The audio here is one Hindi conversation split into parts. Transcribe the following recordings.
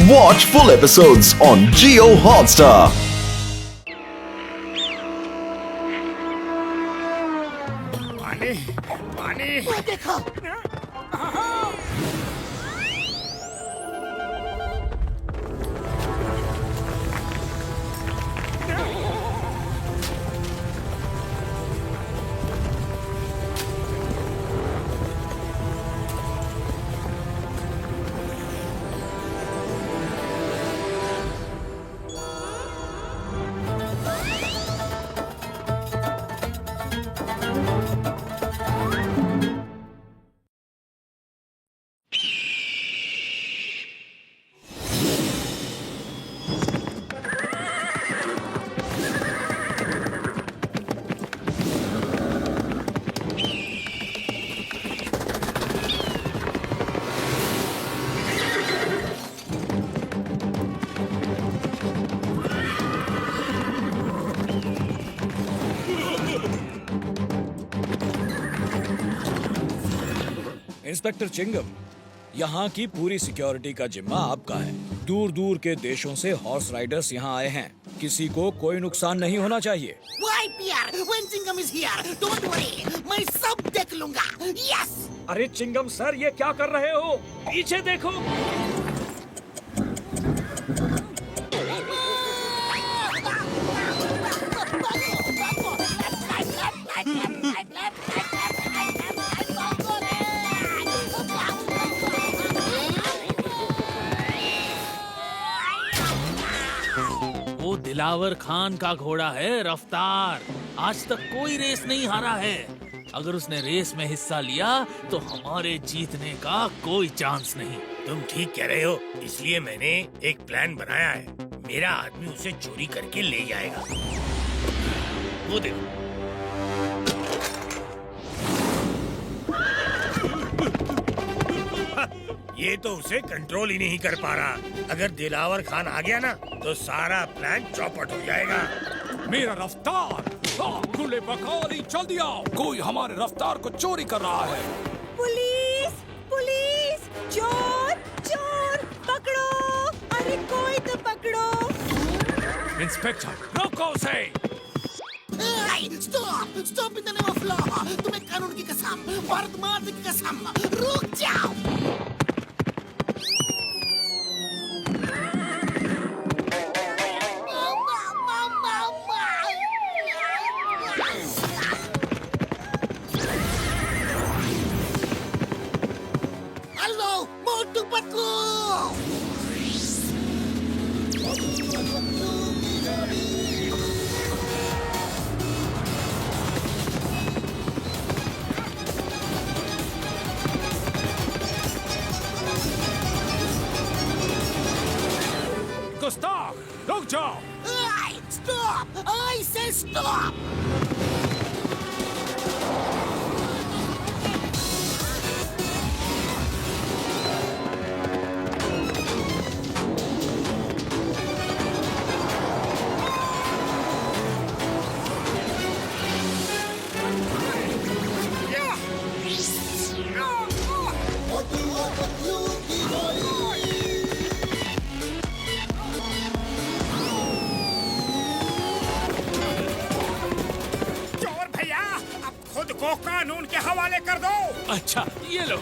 Watch full episodes on Jio Hotstar. पानी पानी वो देखो इंस्पेक्टर चिंगम, यहाँ की पूरी सिक्योरिटी का जिम्मा आपका है। दूर दूर के देशों से हॉर्स राइडर्स यहाँ आए हैं। किसी को कोई नुकसान नहीं होना चाहिए। Why PR? When Singam is here, don't worry, मैं सब देख लूंगा। Yes! अरे चिंगम सर, ये क्या कर रहे हो? पीछे देखो। वो दिलावर खान का घोड़ा है रफ्तार। आज तक कोई रेस नहीं हारा है। अगर उसने रेस में हिस्सा लिया तो हमारे जीतने का कोई चांस नहीं। तुम ठीक कह रहे हो, इसलिए मैंने एक प्लान बनाया है। मेरा आदमी उसे चोरी करके ले जाएगा। वो देखो। ये तो उसे कंट्रोल ही नहीं कर पा रहा। अगर दिलावर खान आ गया ना तो सारा प्लान चौपट हो जाएगा। मेरा रफ्तार खुले बकौली, जल्दी आओ, कोई हमारे रफ्तार को चोरी कर रहा है। पुलिस पुलिस, चोर चोर, पकड़ो, अरे कोई तो पकड़ो। इंस्पेक्टर रोको उसे। Hey, stop! Stop in the name of law! तुम्हें कानून की कसम, भारत माता की कसम, रुक जाओ! हेलो, मोटू पतलू! गुस्ताख, रुक जाओ। Hey, stop! I say stop! चोर भैया, अब खुद को कानून के हवाले कर दो। अच्छा, ये लो।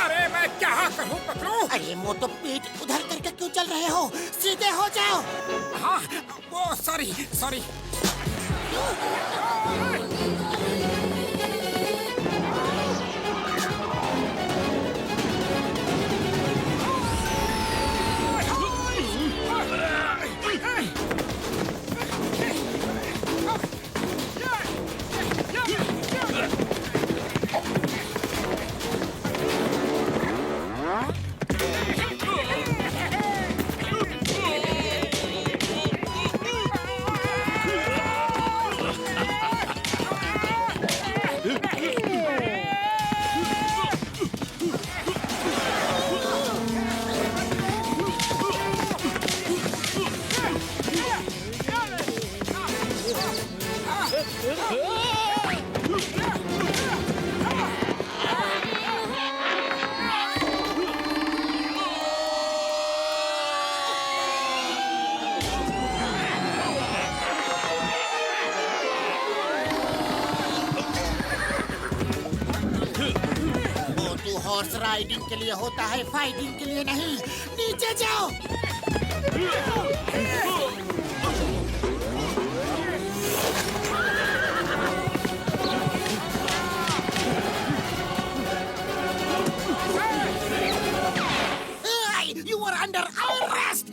अरे मैं क्या करूं पतलू? अरे मोटो पीठ उधर करके क्यों चल रहे हो? सीधे हो जाओ! हाँ, वो सॉरी सॉरी। हॉर्स राइडिंग के लिए होता है, फाइटिंग के लिए नहीं। नीचे जाओ। You are under arrest.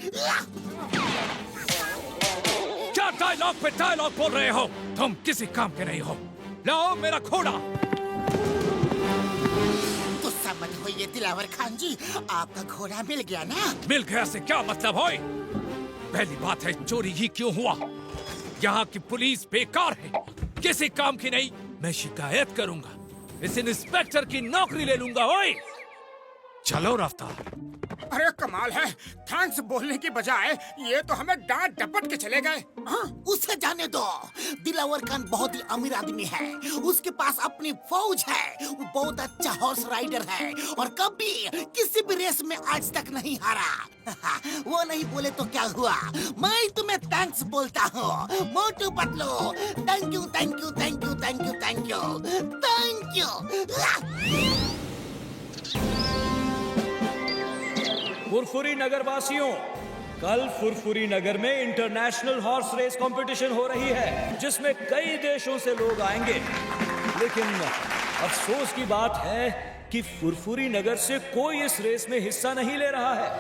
क्या डायलॉग पे डायलॉग बोल रहे हो? तुम किसी काम के नहीं हो। लाओ मेरा घोड़ा। गुस्सा मत होइए दिलावर खान जी, आपका घोड़ा मिल गया ना? मिल गया से क्या मतलब होए? पहली बात है चोरी ही क्यों हुआ? यहाँ की पुलिस बेकार है, किसी काम की नहीं। मैं शिकायत करूंगा, इस इंस्पेक्टर की नौकरी ले लूंगा। ओए चलो रफ्तार। अरे कमाल है, थैंक्स बोलने की बजाय ये तो हमें डांट डपट के चले गए। हाँ, उसे जाने दो। दिलावर खान बहुत ही अमीर आदमी है, उसके पास अपनी फौज है, वो बहुत अच्छा हॉर्स राइडर है और कभी किसी भी रेस में आज तक नहीं हारा। वो नहीं बोले तो क्या हुआ, मैं तुम्हें थैंक्स बोलता हूँ। Motu Patlu, thank you thank you thank you thank you thank you thank you. Furfuri Nagar वासियों, कल फुरफुरी नगर में इंटरनेशनल हॉर्स रेस कंपटीशन हो रही है, जिसमें कई देशों से लोग आएंगे। लेकिन अफसोस की बात है कि फुरफुरी नगर से कोई इस रेस में हिस्सा नहीं ले रहा है।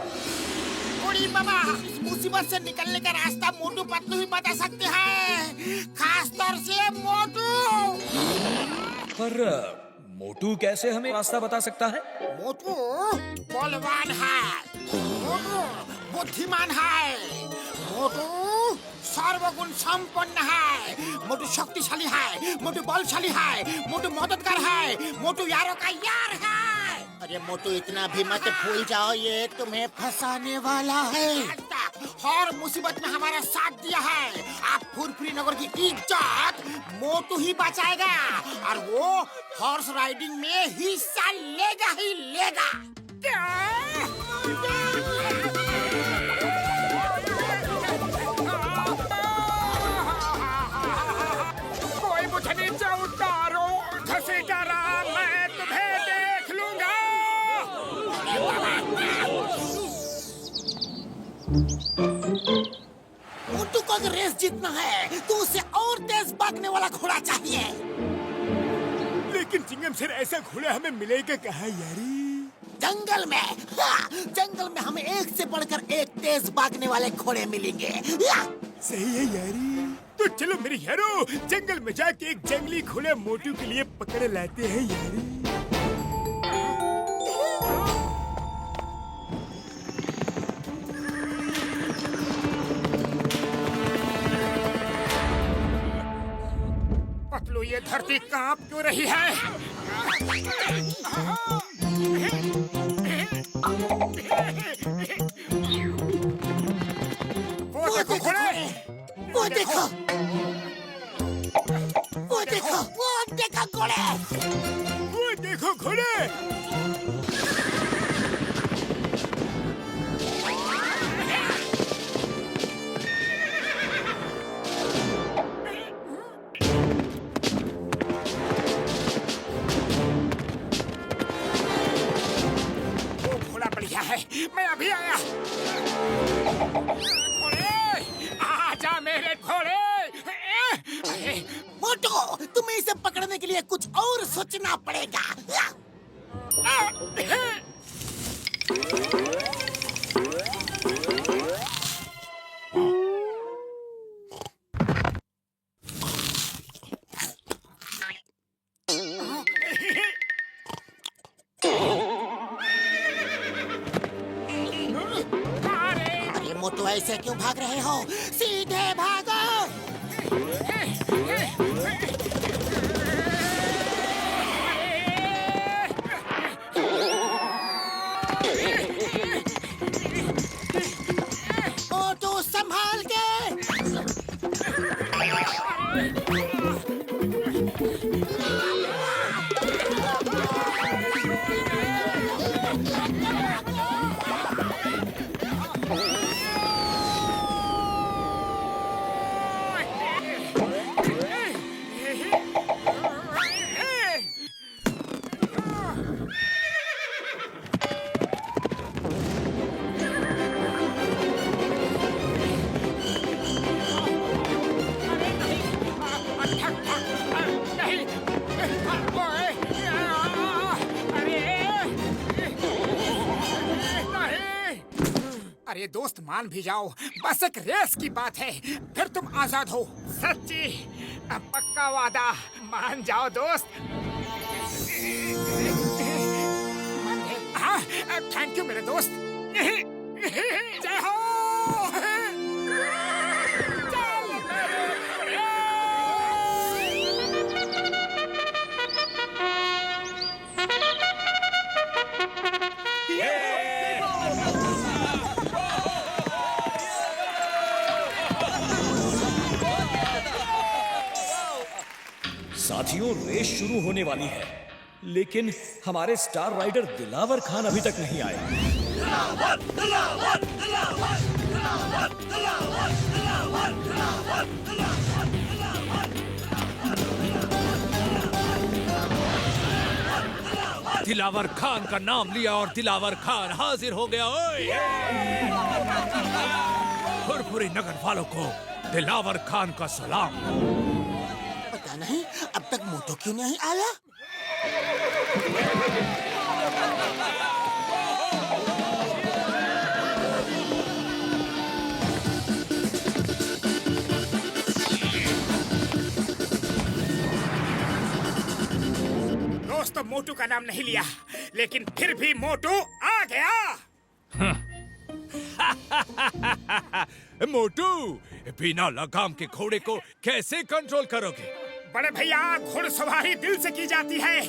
बूढ़ी मामा, इस मुसीबत से निकलने का रास्ता मोटू पतलू ही बता सकते हैं, खास तौर से मोटू। पर मोटू कैसे हमें रास्ता बता सकता है? मोटू बलवान है, मोटू बुद्धिमान है, मोटू सर्वगुण संपन्न है, मोटू शक्तिशाली है, मोटू बलशाली है, मोटू मददगार है, मोटू यारों का यार है। अरे मोटू इतना भी मत भूल जाओ, ये तुम्हें फंसाने वाला है। हर मुसीबत में हमारा साथ दिया है। आप फुरफुरी नगर की इज्जत मोटू ही बचाएगा और वो हॉर्स राइडिंग में हिस्सा लेगा ही लेगा। कोई मुझे नीचे उतारो, घसीटा रहा, मैं तुम्हें देख लूंगा। मोटू को अगर रेस जीतना है तो उसे और तेज भागने वाला घोड़ा चाहिए। लेकिन चिंगम सर, ऐसा घोड़ा हमें मिलेगा कहाँ यारी? जंगल में, हाँ, जंगल में हमें एक से बढ़कर एक तेज भागने वाले घोड़े मिलेंगे। सही है यारी। तो चलो मेरे यारो, जंगल में जाके एक जंगली घोड़ा मोटू के लिए पकड़ लाते हैं यारी। पतलू, ये धरती कांप क्यों रही है? वो देखो घोड़े, वो देखो, वो देखो, वो देखो घोड़े, वो देखो घोड़े। मैं अभी आया। घोड़े, आजा मेरे घोड़े। मोटू, तुम्हें इसे पकड़ने के लिए कुछ और सोचना पड़ेगा। मोटू, ऐसे क्यों भाग रहे हो? सीधे भागो। मोटू संभाल के। अरे दोस्त मान भी जाओ, बस एक रेस की बात है, फिर तुम आजाद हो। सच्ची पक्का वादा, मान जाओ दोस्त। हाँ, थैंक यू मेरे दोस्त। जय हो। साथियों, रेस शुरू होने वाली है, लेकिन हमारे स्टार राइडर दिलावर खान अभी तक नहीं आए। दिलावर खान का नाम लिया और दिलावर खान हाजिर हो गया। ओए! फुरफुरी नगर वालों को दिलावर खान का सलाम। पता नहीं अब तक मोटू क्यों नहीं आया। दोस्तों, मोटू का नाम नहीं लिया, लेकिन फिर भी मोटू आ गया। मोटू, बिना लगाम के घोड़े को कैसे कंट्रोल करोगे? बड़े भैया, घुड़सवारी दिल से की जाती है,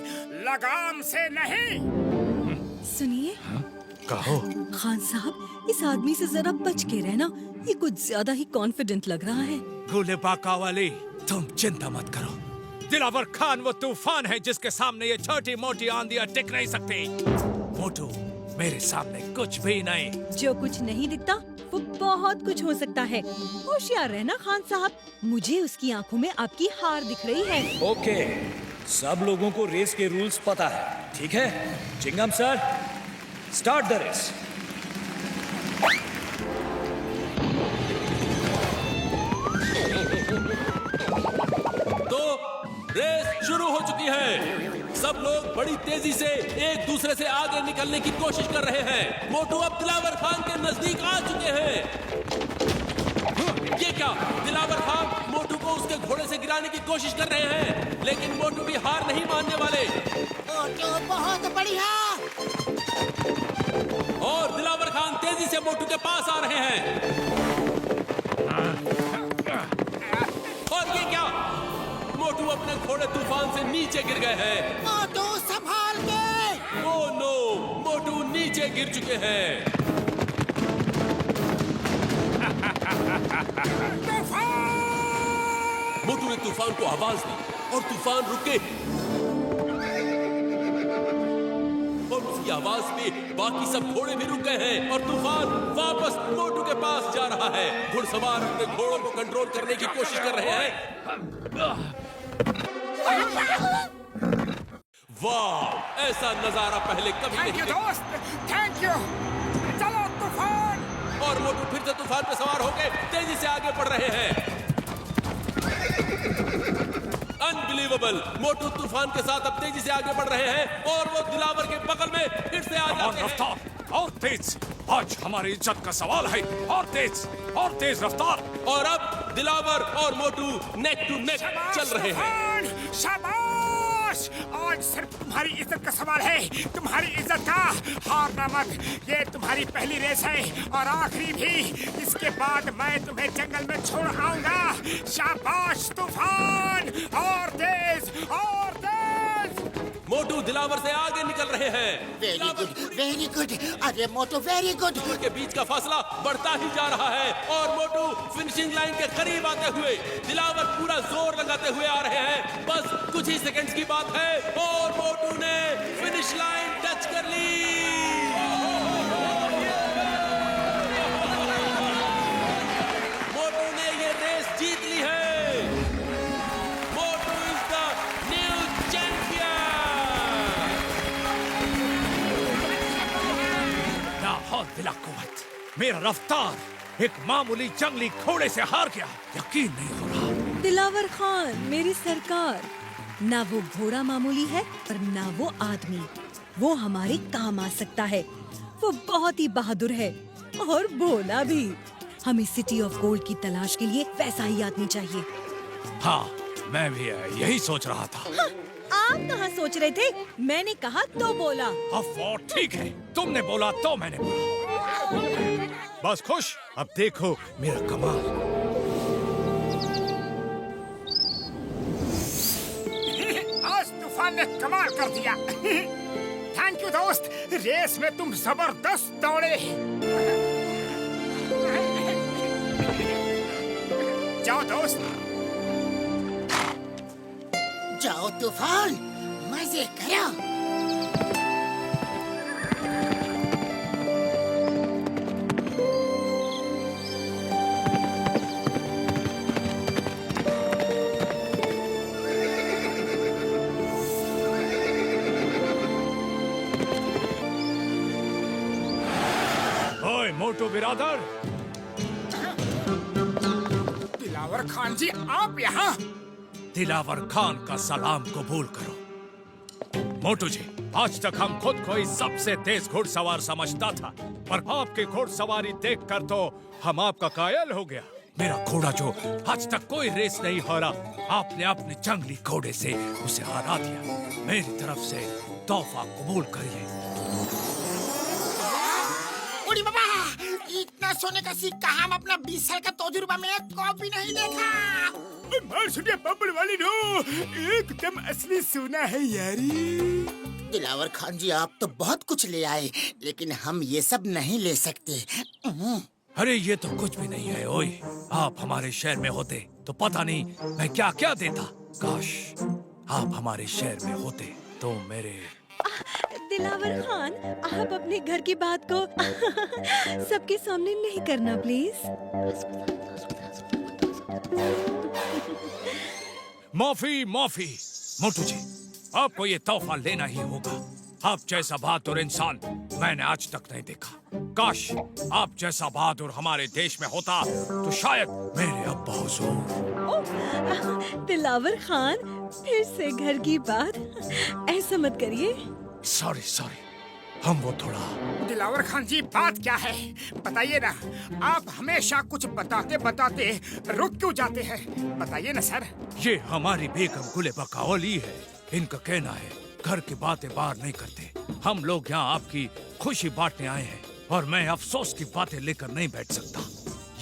लगाम से नहीं। सुनिए, कहो। खान साहब, इस आदमी से जरा बच के रहना, ये कुछ ज्यादा ही कॉन्फिडेंट लग रहा है। भोले बाका वाली, तुम चिंता मत करो। दिलावर खान वो तूफान है जिसके सामने ये छोटी मोटी आंधियां टिक नहीं सकती। मोटू, मेरे सामने कुछ भी नहीं। जो कुछ नहीं दिखता वो बहुत कुछ हो सकता है। होशियार रहना खान साहब, मुझे उसकी आंखों में आपकी हार दिख रही है। ओके, सब लोगों को रेस के रूल्स पता है, ठीक है? चिंगम सर, स्टार्ट द रेस। तो रेस शुरू हो चुकी है। सब लोग बड़ी तेजी से एक दूसरे से आगे निकलने की कोशिश कर रहे हैं। मोटू अब दिलावर खान के नजदीक आ चुके हैं। ये क्या? दिलावर खान मोटू को उसके घोड़े से गिराने की कोशिश कर रहे हैं, लेकिन मोटू भी हार नहीं मानने वाले। मोटू बहुत बढ़िया। और दिलावर खान तेजी से मोटू के पास आ रहे हैं। और ये क्या? मोटू अपने घोड़े तूफान से नीचे गिर गए हैं। मोटू संभाल के। ओह नो, मोटू नीचे गिर चुके हैं। मोटू ने तूफान को आवाज दी और तूफान रुके। और उसकी आवाज पे बाकी सब घोड़े भी रुक गए हैं और तूफान वापस मोटू के पास जा रहा है। घुड़सवार अपने घोड़ों को कंट्रोल करने की कोशिश कर रहे हैं। वाह, ऐसा नजारा पहले कभी थैंक नहीं यू देखा। दोस्त, थैंक यू। चलो तूफान। और मोटू फिर से तूफान पे सवार होकर तेजी से आगे बढ़ रहे हैं। अनबिलीवेबल, मोटू तूफान के साथ अब तेजी से आगे बढ़ रहे हैं और वो दिलावर के बगल में फिर से आ जाते हैं। रफ्तार और तेज, आज हमारी इज्जत का सवाल है। और तेज रफ्तार। और अब दिलावर और मोटू नेक टू नेक चल रहे हैं। तूफान, शाबाश। आज सिर्फ तुम्हारी इज्जत का सवाल है, तुम्हारी इज्जत का। हारना मत, ये तुम्हारी पहली रेस है और आखिरी भी। इसके बाद मैं तुम्हें जंगल में छोड़ आऊंगा। शाबाश तूफान, और तेज और तेज। मोटू दिलावर से आगे निकल रहे हैं। Very good, very good. अरे मोटू, वेरी गुड। के बीच का फासला बढ़ता ही जा रहा है और मोटू फिनिशिंग लाइन के करीब आते हुए, दिलावर पूरा जोर लगाते हुए आ रहे हैं। बस कुछ ही सेकंड्स की बात है और मोटू ने फिनिश लाइन टच कर ली। मोटू ने ये रेस जीत ली है। मोटू इज द न्यू चैंपियन। ना हौल बिला कुव्वत, मेरा रफ्तार एक मामूली जंगली घोड़े से हार गया। यकीन नहीं हो रहा। दिलावर खान, मेरी सरकार, ना वो घोड़ा मामूली है और ना वो आदमी। वो हमारे काम आ सकता है। वो बहुत ही बहादुर है और भोला भी। हमें सिटी ऑफ गोल्ड की तलाश के लिए वैसा ही आदमी चाहिए। हाँ, मैं भी यही सोच रहा था। हाँ, आप कहाँ सोच रहे थे? मैंने कहा तो बोला। अफवाह ठीक है, तुमने बोला तो मैंने बोला। बस खुश, अब देखो मेरा कमाल। आज तूफान ने कमाल कर दिया। थैंक यू दोस्त, रेस में तुम जबरदस्त दौड़े। जाओ दोस्त, जाओ तूफान, मजे करो। ओए मोटू बिरादर, दिलावर खान जी, आप यहाँ? दिलावर खान का सलाम कबूल करो। मोटू जी, आज तक हम खुद को ही सबसे तेज घुड़सवार समझता था, पर आपकी घुड़सवारी देखकर तो हम आपका कायल हो गया। मेरा घोड़ा जो आज तक कोई रेस नहीं हारा, आपने अपने जंगली घोड़े से उसे हरा दिया। मेरी तरफ से तोहफा कबूल करिए। उड़ी बाबा, इतना सोने का सिक्का हम अपना 20 साल का तजुर्बा में कभी नहीं देखा। मार सुनिए बब्बर वाली नो, एकदम असली सोना है यारी। दिलावर खान जी, आप तो बहुत कुछ ले आए, लेकिन हम ये सब नहीं ले सकते। अरे ये तो कुछ भी नहीं है ओए। आप हमारे शहर में होते तो पता नहीं मैं क्या क्या देता। काश आप हमारे शहर में होते तो मेरे। दिलावर खान, आप अपने घर की बात को सबके सामने नहीं करना प्लीज। माफी माफी मोटू जी, आपको ये तोहफा लेना ही होगा। आप जैसा बहादुर इंसान मैंने आज तक नहीं देखा। काश आप जैसा बहादुर हमारे देश में होता तो शायद मेरे अब्बा हुजूर। दिलावर खान, फिर से घर की बात, ऐसा मत करिए। सॉरी सॉरी, हम वो थोड़ा। दिलावर खान जी, बात क्या है बताइए ना। आप हमेशा कुछ बताते बताते रुक क्यों जाते हैं, बताइए ना सर। ये हमारी बेगम गुले बकावली है। इनका कहना है घर की बातें बाहर नहीं करते। हम लोग यहाँ आपकी खुशी बांटने आए हैं और मैं अफसोस की बातें लेकर नहीं बैठ सकता।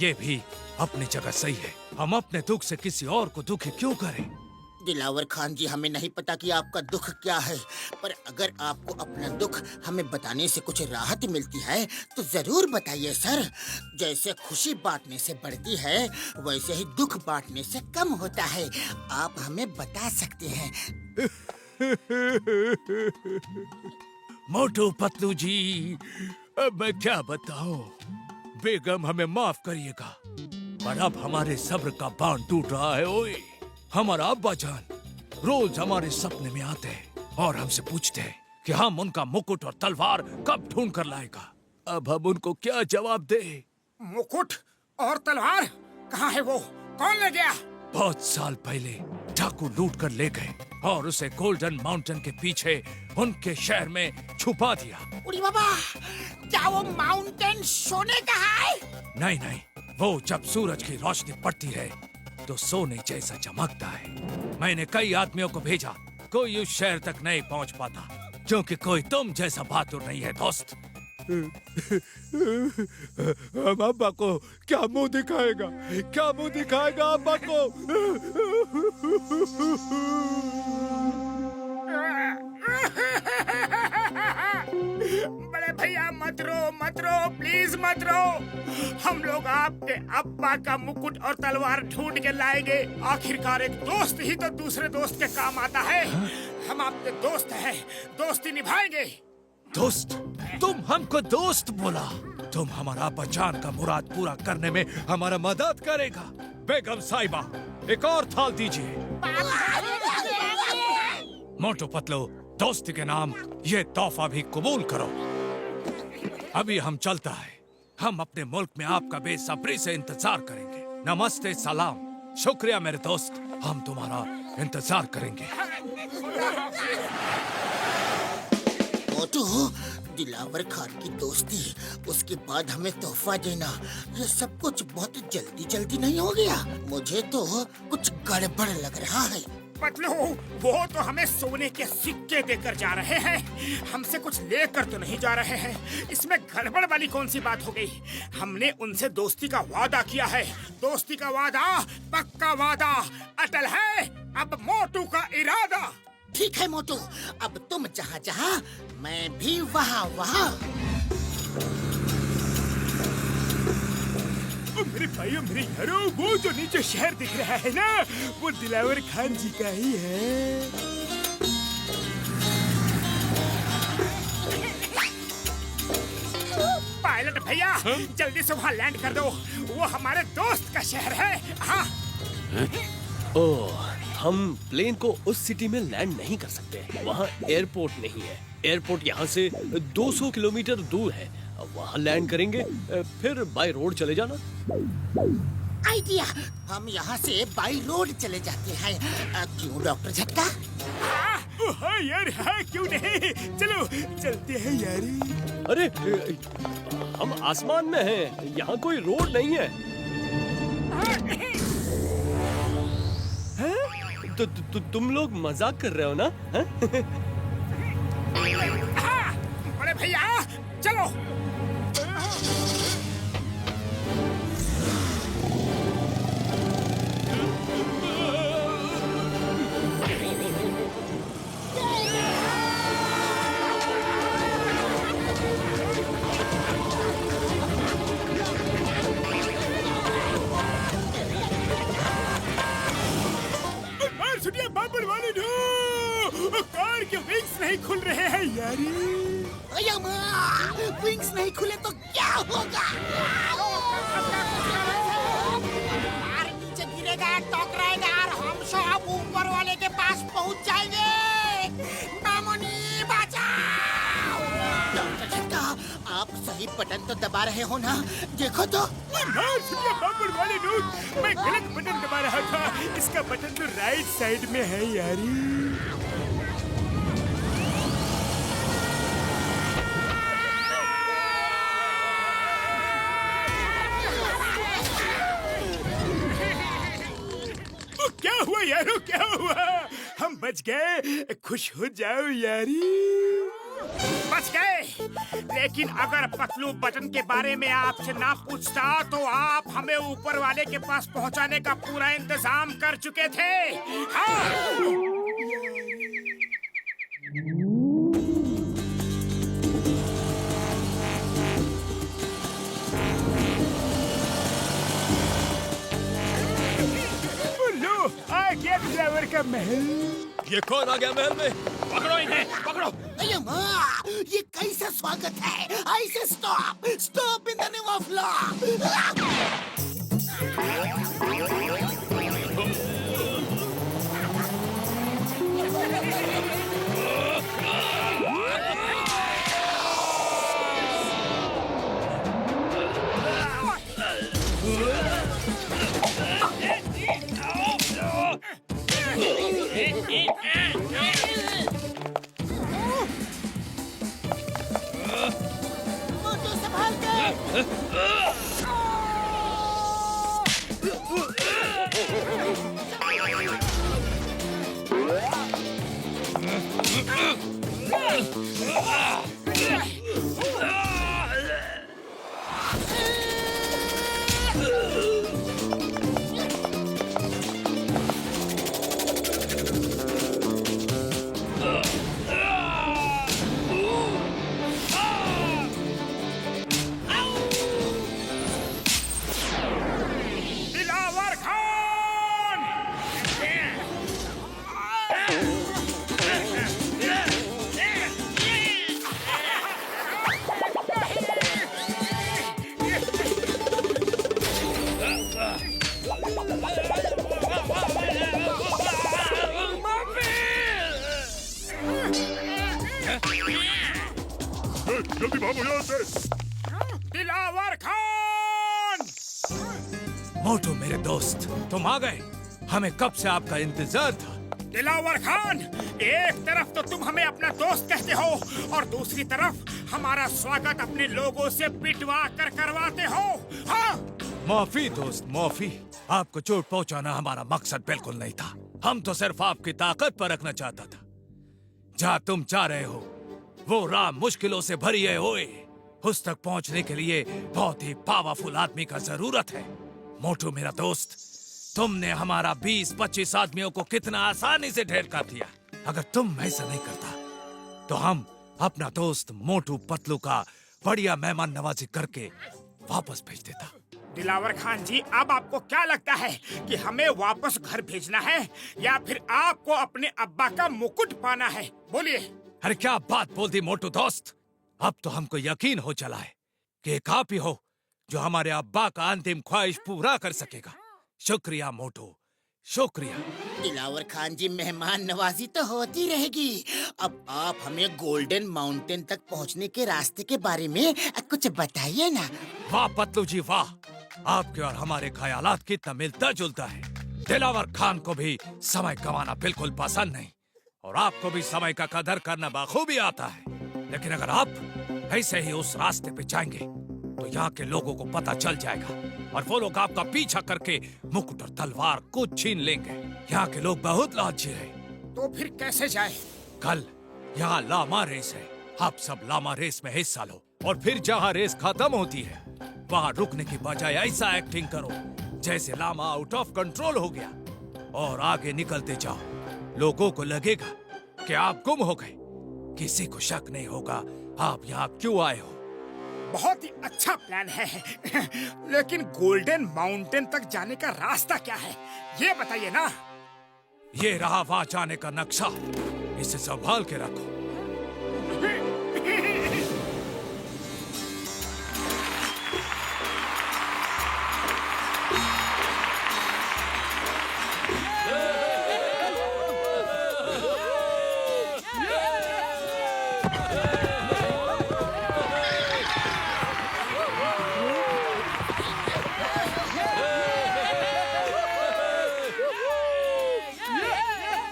ये भी अपनी जगह सही है। हम अपने दुख से किसी और को दुखी क्यों करें? दिलावर खान जी, हमें नहीं पता कि आपका दुख क्या है, पर अगर आपको अपना दुख हमें बताने से कुछ राहत मिलती है तो जरूर बताइए सर। जैसे खुशी बांटने से बढ़ती है, वैसे ही दुख बांटने से कम होता है। आप हमें बता सकते हैं। मोटू पतलू जी, अब मैं क्या बताऊं। बेगम हमें माफ करिएगा, पर अब हमारे सब्र का बांध टूट रहा है। ओए, हमारा अब्बा जान रोज हमारे सपने में आते हैं और हमसे पूछते हैं कि हम उनका मुकुट और तलवार कब ढूंढ कर लाएगा। अब हम उनको क्या जवाब दे? मुकुट और तलवार कहाँ है वो? कौन ले गया? बहुत साल पहले डाकू लूट कर ले गए और उसे गोल्डन माउंटेन के पीछे उनके शहर में छुपा दिया। उड़ी बाबा, क्या वो माउंटेन सोने का है? नहीं नहीं, वो जब सूरज की रोशनी पड़ती है तो सोने जैसा चमकता है। मैंने कई आदमियों को भेजा, कोई उस शहर तक नहीं पहुंच पाता, क्योंकि कोई तुम जैसा बहादुर नहीं है दोस्त। हम अब्बा को क्या मुंह दिखाएगा, क्या मुंह दिखाएगा अब्बा को? बड़े भैया मत रो प्लीज मत रो। हम लोग आपके अब्बा का मुकुट और तलवार ढूंढ के लाएंगे। आखिरकार एक दोस्त ही तो दूसरे दोस्त के काम आता है। हम आपके दोस्त हैं, दोस्ती निभाएंगे। दोस्त? तुम हमको दोस्त बोला? तुम हमारा अब्बा जान का मुराद पूरा करने में हमारा मदद करेगा। बेगम साहिबा, एक और थाल दीजिए। मोटू पतलू, दोस्ती के नाम ये तोहफा भी कबूल करो। अभी हम चलता है। हम अपने मुल्क में आपका बेसब्री से इंतजार करेंगे। नमस्ते, सलाम, शुक्रिया मेरे दोस्त, हम तुम्हारा इंतजार करेंगे। मोटू, दिलावर खान की दोस्ती, उसके बाद हमें तोहफा देना, ये सब कुछ बहुत जल्दी जल्दी नहीं हो गया? मुझे तो कुछ गड़बड़ लग रहा है। पतलू, वो तो हमें सोने के सिक्के देकर जा रहे हैं, हमसे कुछ लेकर तो नहीं जा रहे हैं। इसमें गड़बड़ वाली कौन सी बात हो गई? हमने उनसे दोस्ती का वादा किया है। दोस्ती का वादा पक्का वादा, अटल है। अब मोटू का इरादा। ठीक है मोटू, अब तुम जहाँ जहाँ, मैं भी वहाँ वहाँ। मेरे भाइयों, मेरे यारों, वो जो नीचे शहर दिख रहा है ना, वो दिलावर खान जी का ही है। पायलट भैया, जल्दी से वहाँ लैंड कर दो, वो हमारे दोस्त का शहर है। हाँ। ओह, हम प्लेन को उस सिटी में लैंड नहीं कर सकते, वहाँ एयरपोर्ट नहीं है। एयरपोर्ट यहाँ से 200 किलोमीटर दूर है, वहाँ लैंड करेंगे, फिर बाय रोड चले जाना। आइडिया, हम यहाँ से बाई रोड चले जाते हैं। क्यों डॉक्टर झटका? हाँ यार, हाँ क्यों नहीं, चलो चलते हैं यार। अरे हम आसमान में हैं, यहाँ कोई रोड नहीं है। तुम लोग मजाक कर रहे हो ना? हाँ, बड़े भैया चलो। बाबड़ वाले कार के विंग्स नहीं खुल रहे हैं यारी। विंग्स नहीं खुले तो क्या होगा? नीचे गिरेगा, टकराएगा और हम सब ऊपर वाले के पास पहुंच जाएंगे। मामूनी बचाओ। डॉक्टर झटका, आप सही बटन तो दबा रहे हो ना? देखो तो। बाबड़ वाले लोग, मैं गलत बटन दबा रहा था, इसका बटन तो राइट साइड में है यारी। क्या हुआ यारो, क्या हुआ? हम बच गए, खुश हो जाओ यारी। बच गए, लेकिन अगर पतलू बटन के बारे में आपसे ना पूछता तो आप हमें ऊपर वाले के पास पहुंचाने का पूरा इंतजाम कर चुके थे। हाँ। आ गया दिलावर का महल। ये कौन आ गया महल में? पकड़ो इन्हें, पकड़ो। ये कैसा स्वागत है? ऐसे stop, stop in the name of law. Motu संभाल के। जल्दी भागो यहाँ से। दिलावर खान! मोटू मेरे दोस्त, तुम आ गए। हमें कब से आपका इंतजार था। दिलावर खान, एक तरफ तो तुम हमें अपना दोस्त कहते हो और दूसरी तरफ हमारा स्वागत अपने लोगों से पिटवा कर करवाते हो। हाँ? माफी दोस्त, माफी। आपको चोट पहुंचाना हमारा मकसद बिल्कुल नहीं था। हम तो सिर्फ आपकी ताकत परखना चाहता था। जहाँ तुम जा रहे हो वो राह मुश्किलों से भरी है ओए। उस तक पहुंचने के लिए बहुत ही पावरफुल आदमी का जरूरत है। मोटू मेरा दोस्त, तुमने हमारा 20-25 आदमियों को कितना आसानी से ढेर कर दिया। अगर तुम ऐसा नहीं करता तो हम अपना दोस्त मोटू पतलू का बढ़िया मेहमान नवाजी करके वापस भेज देता। दिलावर खान जी, अब आपको क्या लगता है कि हमें वापस घर भेजना है या फिर आपको अपने अब्बा का मुकुट पाना है? बोलिए। अरे क्या बात बोल दी मोटू दोस्त। अब तो हमको यकीन हो चला है कि एक आप ही हो जो हमारे अब्बा का अंतिम ख्वाहिश पूरा कर सकेगा। शुक्रिया मोटू, शुक्रिया। दिलावर खान जी, मेहमान नवाजी तो होती रहेगी। अब आप हमें गोल्डन माउंटेन तक पहुंचने के रास्ते के बारे में कुछ बताइए ना। वाह पतलू जी वाह, आपके और हमारे ख्यालात कितना मिलता जुलता है। दिलावर खान को भी समय गंवाना बिल्कुल पसंद नहीं और आपको भी समय का कदर करना बखूबी आता है। लेकिन अगर आप ऐसे ही उस रास्ते पे जाएंगे तो यहाँ के लोगों को पता चल जाएगा और वो लोग आपका पीछा करके मुकुट और तलवार को छीन लेंगे। यहाँ के लोग बहुत लालची है। तो फिर कैसे जाए? कल यहाँ लामा रेस है। आप सब लामा रेस में हिस्सा लो और फिर जहाँ रेस खत्म होती है वहाँ रुकने की बजाय ऐसा एक्टिंग करो जैसे लामा आउट ऑफ कंट्रोल हो गया और आगे निकलते जाओ। लोगों को लगेगा कि आप गुम हो गए। किसी को शक नहीं होगा आप यहाँ क्यों आए हो। बहुत ही अच्छा प्लान है। लेकिन गोल्डन माउंटेन तक जाने का रास्ता क्या है, ये बताइए ना। ये रहा वहाँ जाने का नक्शा, इसे संभाल के रखो।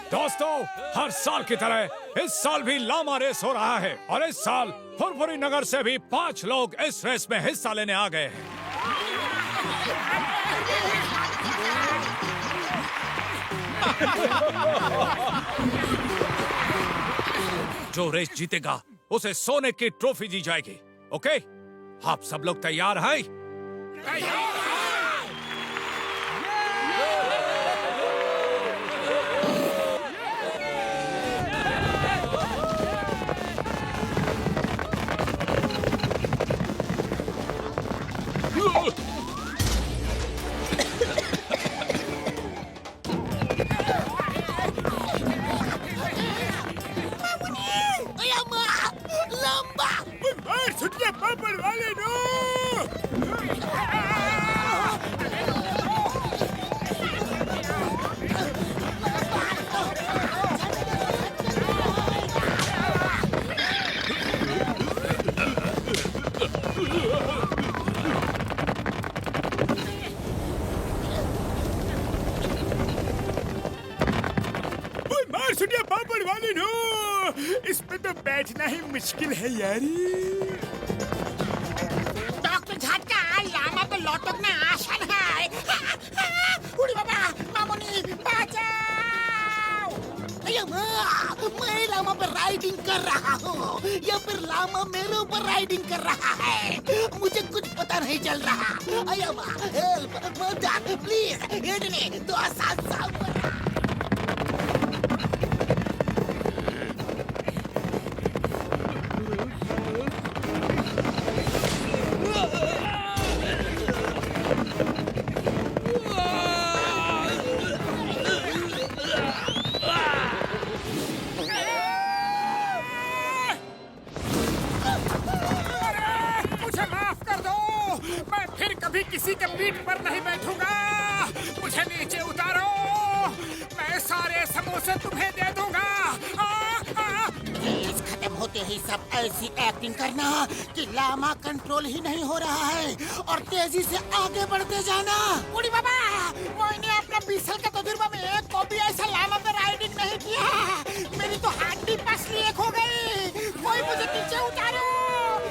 दोस्तों, हर साल की तरह इस साल भी लामा रेस हो रहा है और इस साल फुरफुरी नगर से भी 5 लोग इस रेस में हिस्सा लेने आ गए हैं। जो रेस जीतेगा उसे सोने की ट्रॉफी दी जाएगी। ओके, आप सब लोग तैयार हैं? छुट्टियां पापड़ वाले नो। मार छुट्टियां पापड़ वाले नो। इस पे तो बैठना ही मुश्किल है यारी। डॉक्टर झटका, लामा पे लौटना आसान है। उड़ी बाबा, मामुनी बचाओ। अये मैं लामा पे राइडिंग कर रहा हूँ या फिर लामा मेरे ऊपर राइडिंग कर रहा है, मुझे कुछ पता नहीं चल रहा। अये हेल्प, मदद प्लीज, हेड में तो आसान किसी के पीठ पर नहीं बैठूंगा। मुझे नीचे उतारो, मैं सारे समोसे तुम्हें दे दूंगा। रेस खत्म होते ही सब ऐसी एक्टिंग करना कि लामा कंट्रोल ही नहीं हो रहा है और तेजी से आगे बढ़ते जाना। उड़ी बाबा, मैंने अपना अपना 20 साल का तजुर्बा में एक को भी ऐसा लामा पे राइडिंग नहीं किया। मेरी तो हड्डी पसली एक हो गई। कोई मुझे नीचे उतारो,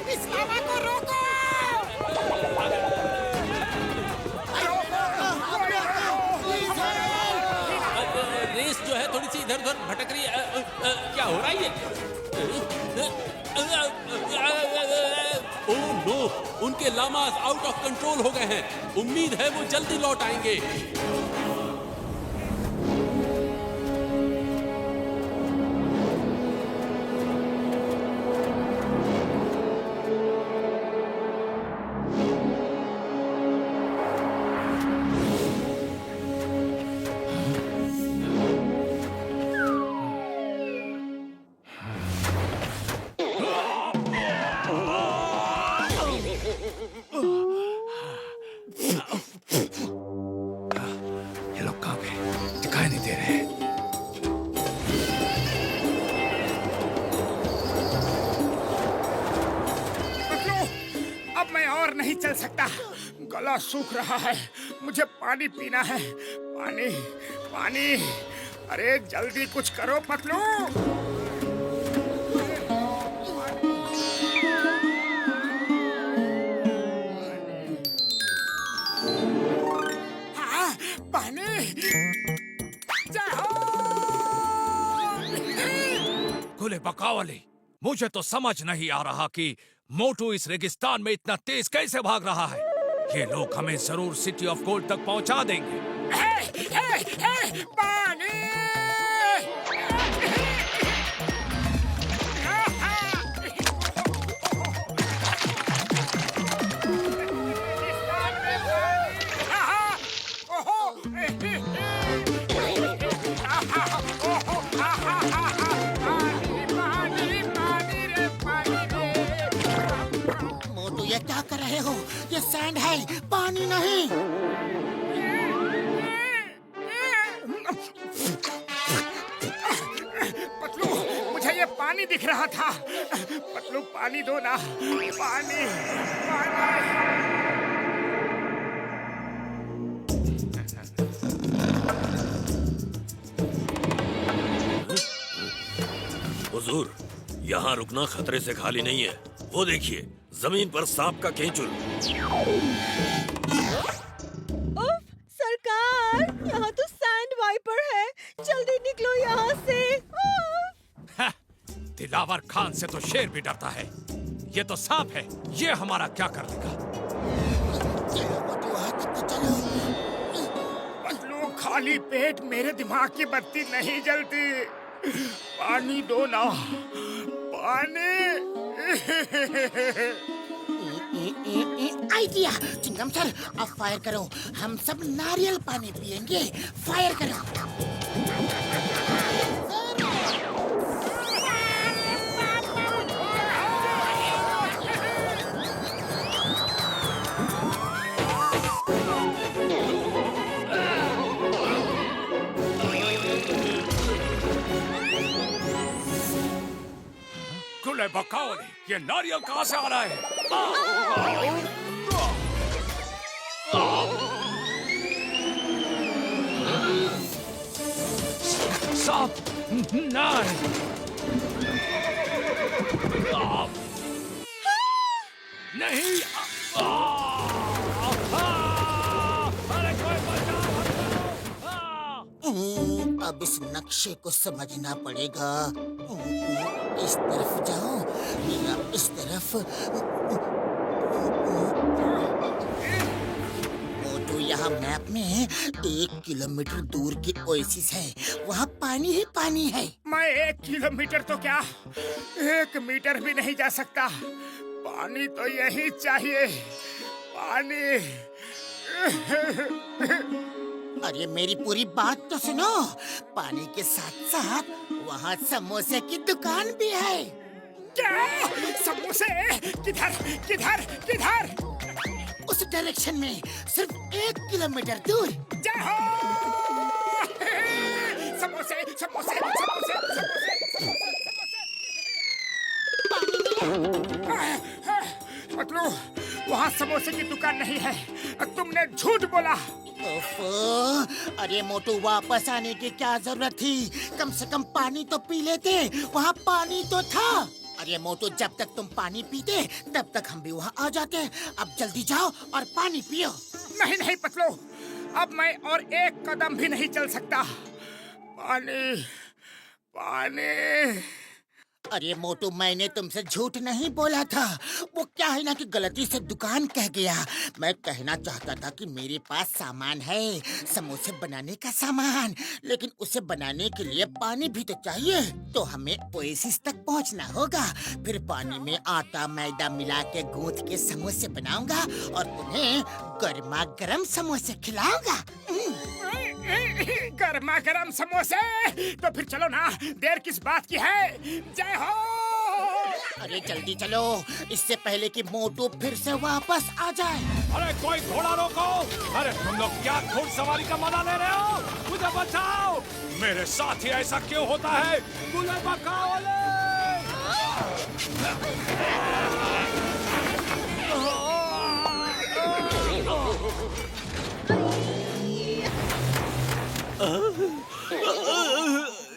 इस लामा को रोको। रेस जो है थोड़ी सी इधर उधर भटक रही है। क्या हो रहा है ये? ओह नो, उनके लामास आउट ऑफ कंट्रोल हो गए हैं। उम्मीद है वो जल्दी लौट आएंगे। ये लोग कहाँ गए? दिखाई नहीं दे रहे। पतलू, अब मैं और नहीं चल सकता। गला सूख रहा है। मुझे पानी पीना है। पानी, पानी। अरे जल्दी कुछ करो पतलू। हाँ, पानी। जाओ। खुले बकावली, मुझे तो समझ नहीं आ रहा कि मोटू इस रेगिस्तान में इतना तेज कैसे भाग रहा है। ये लोग हमें जरूर सिटी ऑफ गोल्ड तक पहुंचा देंगे। पानी। मोटू ये क्या कर रहे हो? ये सैंड है, पानी नहीं। पतलू, मुझे ये पानी दिख रहा था। पतलू पानी दो ना। पानी, पानी। हुजूर, यहाँ रुकना खतरे से खाली नहीं है। वो देखिए, जमीन पर सांप का केंचुल। उफ, सरकार, यहाँ तो सैंड वाइपर है। जल्दी निकलो यहाँ से। उफ। दिलावर खान से तो शेर भी डरता है। ये तो सांप है। ये हमारा क्या कर देगा? चलो मोटू, वहाँ तक तो चलो। पतलू, खाली पेट मेरे दिमाग की बत्ती नहीं जलती। पानी दो ना। पानी। आइडिया। चिंगम सर, अब फायर करो। हम सब नारियल पानी पिएंगे। फायर करो। खुले बकावली, ये नारियल कहाँ से आ रहा है? सांप नहीं। नहीं। अरे कोई बचाओ। अब इस नक्शे को समझना पड़ेगा। इस तरफ जाओ या इस तरफ। मोटू, यहाँ मैप में 1 किलोमीटर दूर की ओएसिस है। वहाँ पानी ही पानी है। मैं 1 किलोमीटर तो क्या, 1 मीटर भी नहीं जा सकता। पानी तो यही चाहिए। पानी। अरे मेरी पूरी बात तो सुनो। पानी के साथ साथ वहाँ समोसे की दुकान भी है। क्या? समोसे? किधर किधर किधर? उस डायरेक्शन में सिर्फ 1 किलोमीटर दूर। जाओ। समोसे समोसे समोसे समोसे। पतलू, वहाँ समोसे की दुकान नहीं है। तुमने झूठ बोला। ओफो, अरे मोटू वापस आने की क्या जरूरत थी? कम से कम पानी तो पी लेते, वहाँ पानी तो था। अरे मोटू, जब तक तुम पानी पीते तब तक हम भी वहाँ आ जाते। अब जल्दी जाओ और पानी पियो। नहीं नहीं पतलू, अब मैं और एक कदम भी नहीं चल सकता। पानी पानी। अरे मोटू, मैंने तुमसे झूठ नहीं बोला था। वो क्या है ना कि गलती से दुकान कह गया। मैं कहना चाहता था कि मेरे पास सामान है, समोसे बनाने का सामान, लेकिन उसे बनाने के लिए पानी भी तो चाहिए। तो हमें ओएसिस तक पहुंचना होगा। फिर पानी में आटा मैदा मिला के गूंथ के समोसे बनाऊंगा और तुम्हें गर्मा गर्म समोसे खिलाऊंगा। गर्मा गर्म समोसे? तो फिर चलो ना, देर किस बात की है? जय हो। अरे जल्दी चलो, इससे पहले कि मोटू फिर से वापस आ जाए। अरे कोई घोड़ा रोको! अरे तुम लोग क्या घुड़सवारी का मजा ले रहे हो? मुझे बचाओ! मेरे साथ ही ऐसा क्यों होता है? मुझे बचाओ!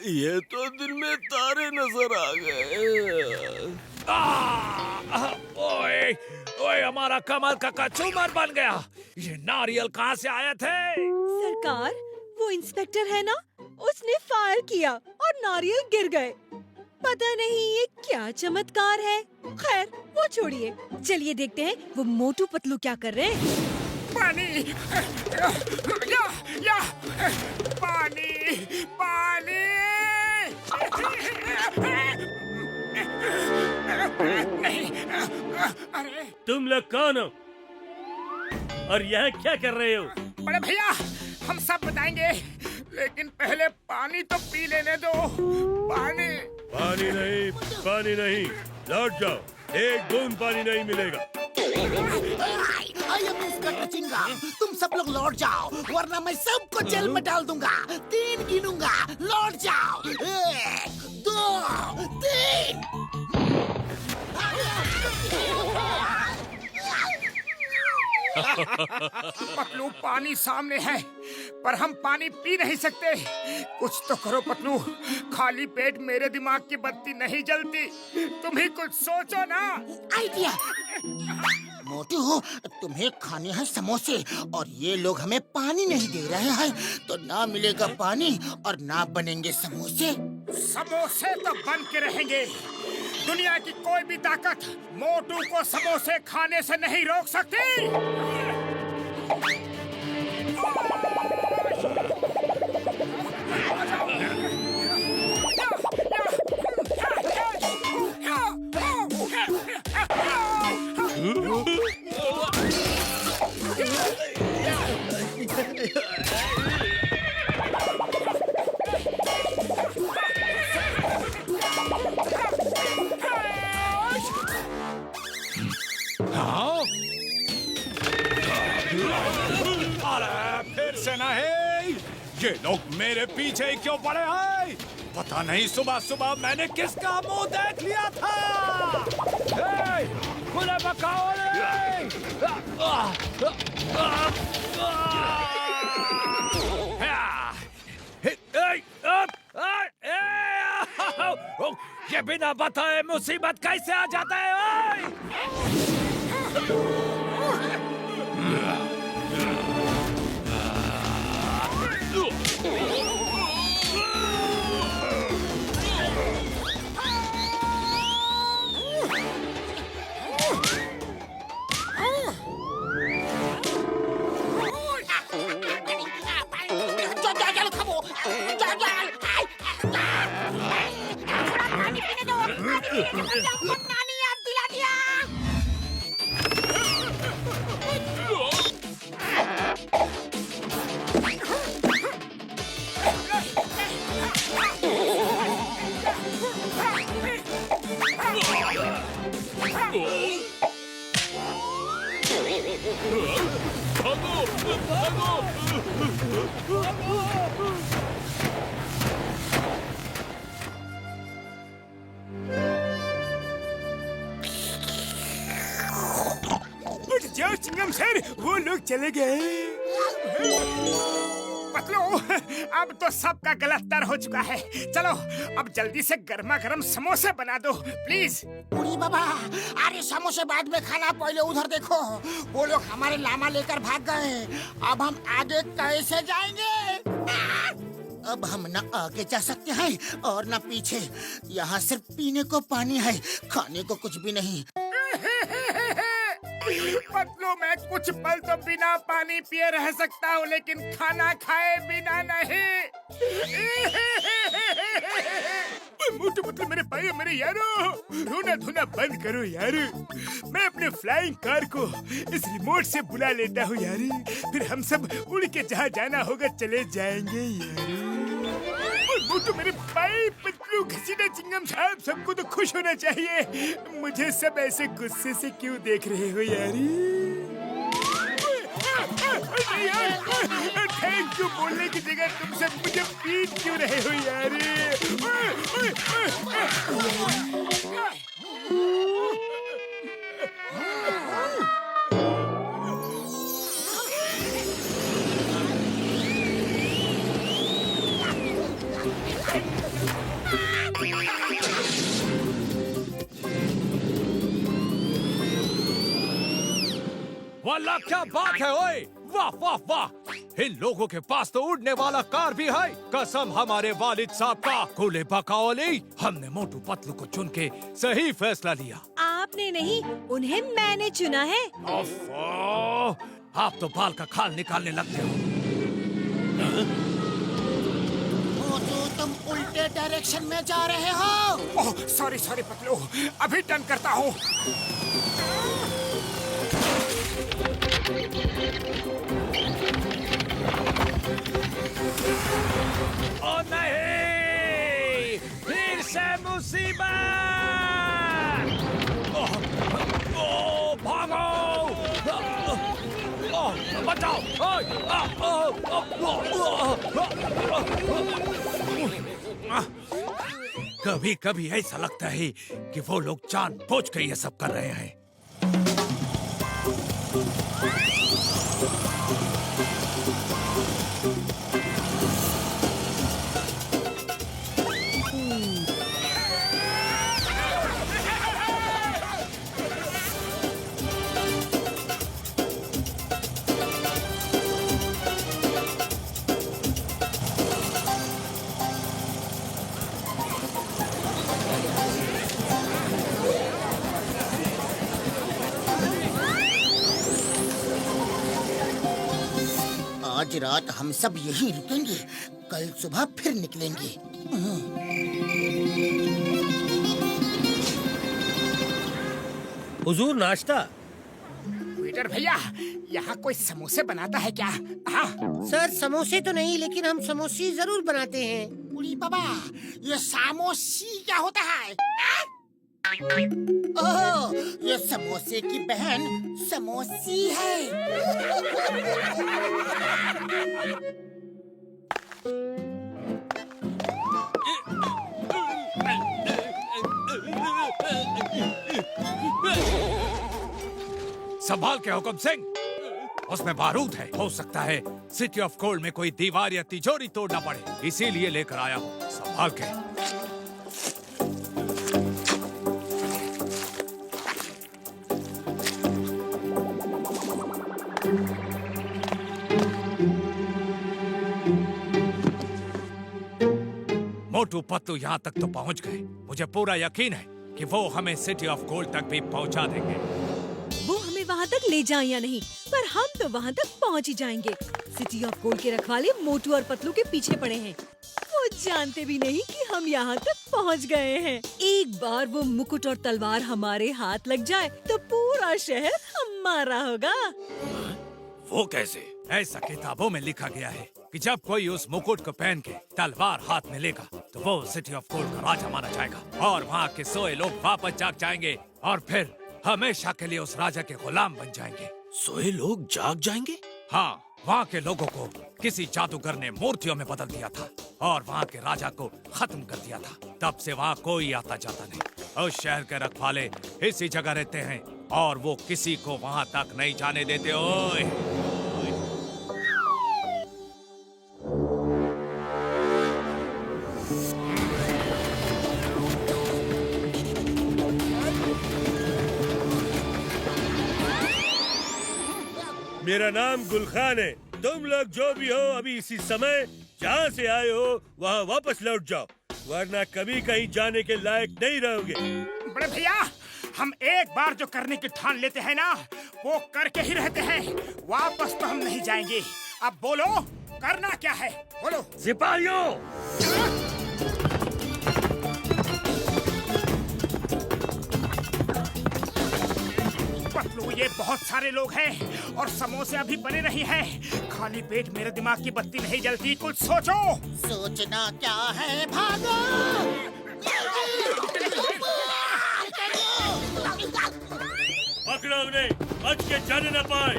ये तो दिन में तारे नजर आ गए। ओए ओए, हमारा कमल का कचूमर बन गया। ये नारियल कहाँ से आए थे? सरकार, वो इंस्पेक्टर है ना, उसने फायर किया और नारियल गिर गए। पता नहीं ये क्या चमत्कार है। खैर, वो छोड़िए, चलिए देखते हैं वो मोटू पतलू क्या कर रहे हैं। पानी या पानी पानी। नहीं, अरे तुम लोग कौन हो और यहाँ क्या कर रहे हो? बड़े भैया, हम सब बताएंगे, लेकिन पहले पानी तो पी लेने दो। पानी पानी नहीं, लौट जाओ, एक बूंद पानी नहीं मिलेगा। आई एम इंस्पेक्टर चिंगम, तुम सब लोग लौट जाओ, वरना मैं सबको जेल में डाल दूंगा। 3 गिनूंगा, लौट जाओ। 1 2 3। पतलू, पानी सामने है, पर हम पानी पी नहीं सकते। कुछ तो करो पतलू, खाली पेट मेरे दिमाग की बत्ती नहीं जलती। तुम ही कुछ सोचो ना। आइडिया। मोटू, तुम्हें खाने हैं समोसे और ये लोग हमें पानी नहीं दे रहे हैं, तो ना मिलेगा पानी और ना बनेंगे समोसे। समोसे तो बन के रहेंगे। दुनिया की कोई भी ताकत मोटू को समोसे खाने से नहीं रोक सकती। अरे फिर से नहीं, ये लोग मेरे पीछे ही क्यों पड़े हैं? पता नहीं सुबह सुबह मैंने किसका मुंह देख लिया था। मुझे बचाओ! ये बिना बताए मुसीबत कैसे आ जाता है? जाओ चिंगम सर, वो लोग चले गए। पतलू, अब तो सबका गलत तर हो चुका है। चलो अब जल्दी से गर्मा गर्म समोसे बना दो प्लीज। उड़ी बाबा, अरे समोसे बाद में खाना, पहले उधर देखो, वो लोग हमारे लामा लेकर भाग गए। अब हम आगे कैसे जाएंगे? अब हम न आगे जा सकते हैं और न पीछे। यहाँ सिर्फ पीने को पानी है, खाने को कुछ भी नहीं। पतलू, मैं कुछ पल तो बिना पानी पिए रह सकता हूँ, लेकिन खाना खाए बिना नहीं। मोटू पतलू, मेरे भाई, मेरे यारो, रोना धोना बंद करो यार। मैं अपने फ्लाइंग कार को इस रिमोट से बुला लेता हूँ यार, फिर हम सब उड़ के जहाँ जाना होगा चले जाएंगे यार। मोटू मेरे भाई, पतलू, घसीटा, चिंगम साहब, सबको तो खुश होना चाहिए। मुझे सब ऐसे गुस्से से क्यों देख रहे हो यारी? थैंक यू बोलने की जगह तुम सब मुझे पीट क्यों रहे हो यारी? वाला क्या बात है ओए, वाह वाह वाह। इन लोगों के पास तो उड़ने वाला कार भी है। कसम हमारे वालिद साहब का, कूले बकाओली, हमने मोटू पतलू को चुन के सही फैसला लिया। आपने नहीं, उन्हें मैंने चुना है। ओफो, आप तो बाल का खाल निकालने लगते हो। मोटू, तुम उल्टे डायरेक्शन में जा रहे हो। ओह सॉरी सॉरी पतलू, अभी टर्न करता हूँ। ओ नहीं, फिर से मुसीबत। भागो, बचाओ। कभी कभी ऐसा लगता है कि वो लोग जानबूझ के ये सब कर रहे हैं। आज रात हम सब यहीं रुकेंगे, कल सुबह फिर निकलेंगे। हुजूर, नाश्ता। वेटर भैया, यहाँ कोई समोसे बनाता है क्या? हाँ सर, समोसे तो नहीं, लेकिन हम समोसी जरूर बनाते हैं। उड़ी बाबा, ये सामोसी क्या होता है? ओह, ये समोसे की बहन समोसी है। संभाल के हुकुम सिंह, उसमें बारूद है। हो सकता है सिटी ऑफ गोल्ड में कोई दीवार या तिजोरी तोड़ना पड़े, इसीलिए लेकर आया हूँ। संभाल के। मोटू पतलू यहाँ तक तो पहुँच गए। मुझे पूरा यकीन है कि वो हमें सिटी ऑफ गोल्ड तक भी पहुँचा देंगे। वो हमें वहाँ तक ले जाए या नहीं, पर हम तो वहाँ तक पहुँच ही जाएंगे। सिटी ऑफ गोल्ड के रखवाले मोटू और पतलू के पीछे पड़े हैं। वो जानते भी नहीं कि हम यहाँ तक पहुँच गए हैं। एक बार वो मुकुट और तलवार हमारे हाथ लग जाए तो पूरा शहर हमारा होगा। वो कैसे? ऐसा किताबों में लिखा गया है कि जब कोई उस मुकुट को पहन के तलवार हाथ में लेगा तो वो सिटी ऑफ गोल्ड का राजा माना जाएगा और वहाँ के सोए लोग वापस जाग जाएंगे और फिर हमेशा के लिए उस राजा के गुलाम बन जाएंगे। सोए लोग जाग जाएंगे? हाँ, वहाँ के लोगों को किसी जादूगर ने मूर्तियों में बदल दिया था और वहाँ के राजा को खत्म कर दिया था। तब से वहाँ कोई आता जाता नहीं। उस शहर के रखवाले इसी जगह रहते हैं और वो किसी को वहाँ तक नहीं जाने देते। ओए मेरा नाम गुलखान है। तुम लोग जो भी हो अभी इसी समय जहाँ से आए हो वहाँ वापस लौट जाओ, वरना कभी कहीं जाने के लायक नहीं रहोगे। बड़े भैया, हम एक बार जो करने की ठान लेते हैं ना, वो करके ही रहते हैं। वापस तो हम नहीं जाएंगे। अब बोलो, करना क्या है? बोलो। सिपाहियों, पतलू, ये बहुत सारे लोग हैं और समोसे अभी बने नहीं हैं। खाली पेट मेरे दिमाग की बत्ती नहीं जलती। कुछ सोचो। सोचना क्या है, भागो। पकड़ो उन्हें, बच के जाने न पाए।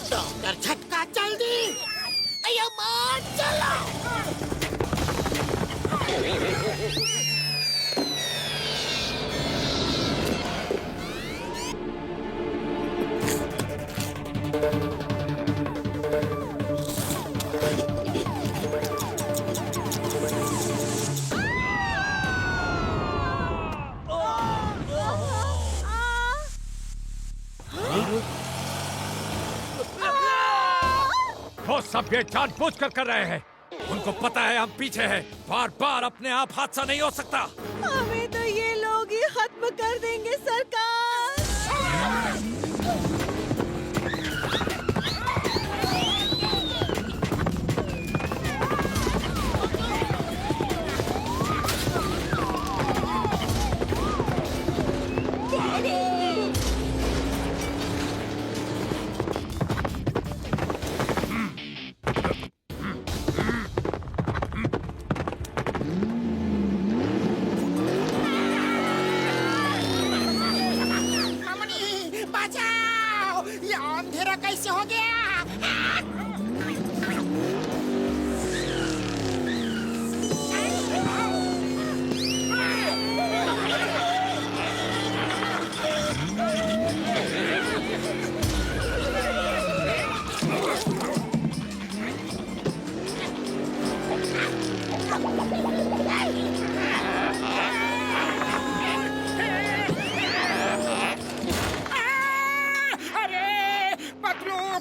डॉक्टर झटका, जल्दी। अयो मार, चलो। वो सब ये जानबूझकर कर रहे हैं। उनको पता है हम पीछे हैं। बार बार अपने आप हादसा नहीं हो सकता। हमें तो ये लोग ही खत्म कर देंगे सरकार। कैसे हो गया?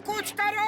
कुछ करो।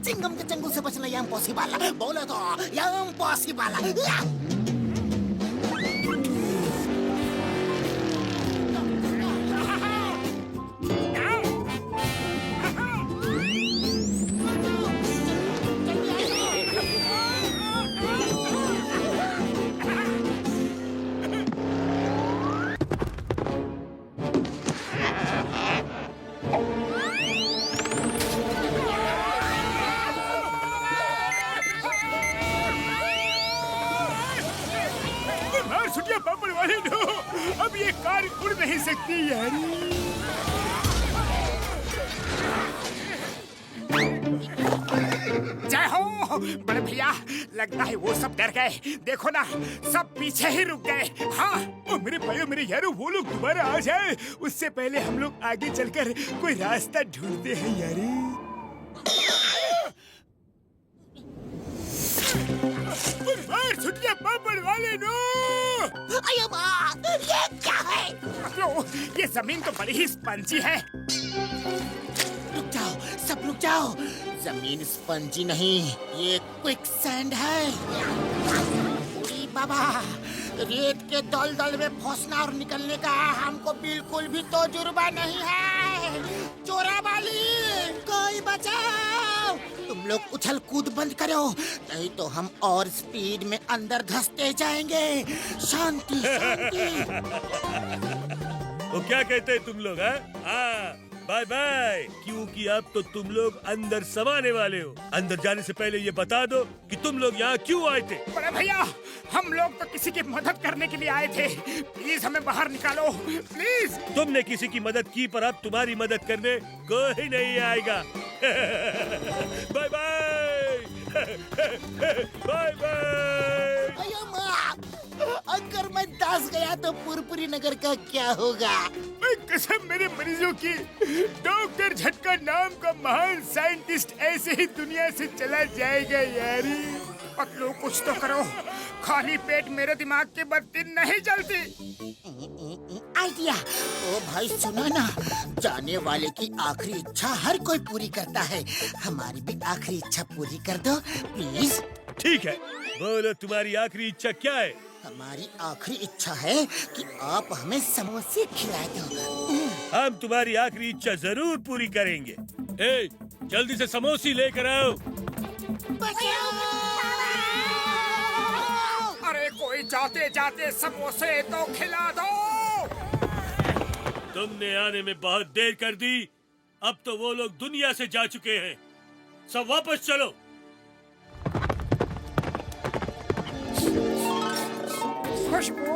चिंगम के चंगुल से बचना यहाँ पॉसिबल है। बोलो तो यहाँ पॉसिबल है। अब ये कार उड़ नहीं सकती यार। जय हो बड़े भैया, लगता है वो सब डर गए। देखो ना, सब पीछे ही रुक गए। हाँ, ओ मेरे भाइयों मेरे यारों, वो लोग दोबारा आ जाए उससे पहले हम लोग आगे चलकर कोई रास्ता ढूंढते हैं यार। छुट्टियां पापड़ वाले नो। अयो माँ, ये क्या है? ये जमीन तो बड़ी ही स्पंजी है। रुक जाओ, सब रुक जाओ। जमीन स्पंजी नहीं, ये क्विक सैंड है। उड़ी बाबा, रेत के दलदल में फंसना और निकलने का हमको बिल्कुल भी तजुर्बा नहीं है। चोरा वाली, कोई बचाओ। तुम लोग उछल कूद बंद करो, नहीं तो हम और स्पीड में अंदर धंसते जाएंगे। शांति शांति। वो क्या कहते हैं तुम लोग? हाँ बाय बाय, क्योंकि अब तो तुम लोग अंदर समाने वाले हो। अंदर जाने से पहले ये बता दो कि तुम लोग यहाँ क्यों आए थे? बड़े भैया, हम लोग तो किसी की मदद करने के लिए आए थे। प्लीज हमें बाहर निकालो, प्लीज। तुमने किसी की मदद की, पर अब तुम्हारी मदद करने कोई नहीं आएगा। Bye bye bye bye. अयो माँ, अगर मैं दास गया तो पुरपुरी नगर का क्या होगा? कसम मेरे मरीजों की, डॉक्टर झटका नाम का महान साइंटिस्ट ऐसे ही दुनिया से चला जाएगा यारी। पतलू कुछ तो करो, खाली पेट मेरे दिमाग की बत्ती नहीं जलती। आइडिया। ओ भाई सुनो ना, जाने वाले की आखिरी इच्छा हर कोई पूरी करता है। हमारी भी आखिरी इच्छा पूरी कर दो प्लीज। ठीक है, बोलो तुम्हारी आखिरी इच्छा क्या है? हमारी आखिरी इच्छा है कि आप हमें समोसे खिला दो। हम तुम्हारी आखिरी इच्छा जरूर पूरी करेंगे। ए, जल्दी से समोसे लेकर आओ। अरे कोई जाते जाते समोसे तो खिला दो। तुमने आने में बहुत देर कर दी। अब तो वो लोग दुनिया से जा चुके हैं। सब वापस चलो। खुशबू,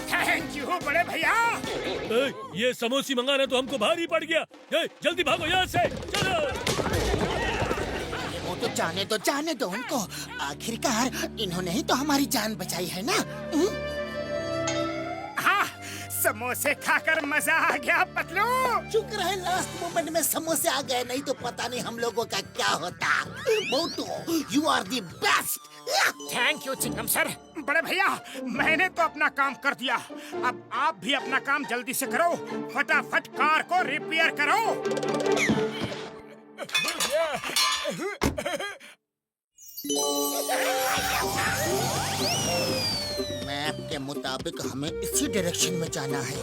थैंक यू बड़े भैया। ये समोसे मंगाना तो हमको भारी पड़ गया। जल्दी भागो यहाँ से, चलो। वो तो जाने दो उनको। आखिरकार इन्होंने ही तो हमारी जान बचाई है ना। हाँ, समोसे खाकर मजा आ गया पतलू। शुक्र है लास्ट मोमेंट में समोसे आ गए, नहीं तो पता नहीं हम लोगों का क्या होता। Motu, you are the best. Thank you Chingum sir. बड़े भैया, मैंने तो अपना काम कर दिया, अब आप भी अपना काम जल्दी से करो। फटाफट कार को रिपेयर करो। मैप के मुताबिक हमें इसी डायरेक्शन में जाना है।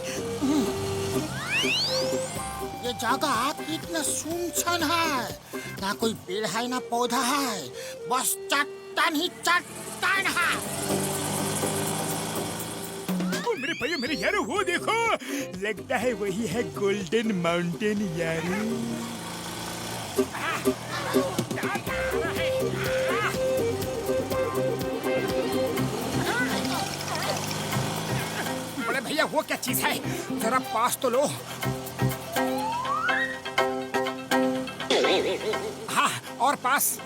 ये जगह इतना सुनसान है, ना कोई पेड़ है ना पौधा है, बस चट्टान ही चट्टान है। मेरे भैया, मेरे यारो, वो देखो, लगता है वही है गोल्डन माउंटेन यारो। बड़े भैया, वो क्या चीज है? जरा पास तो लो। हाँ, और पास।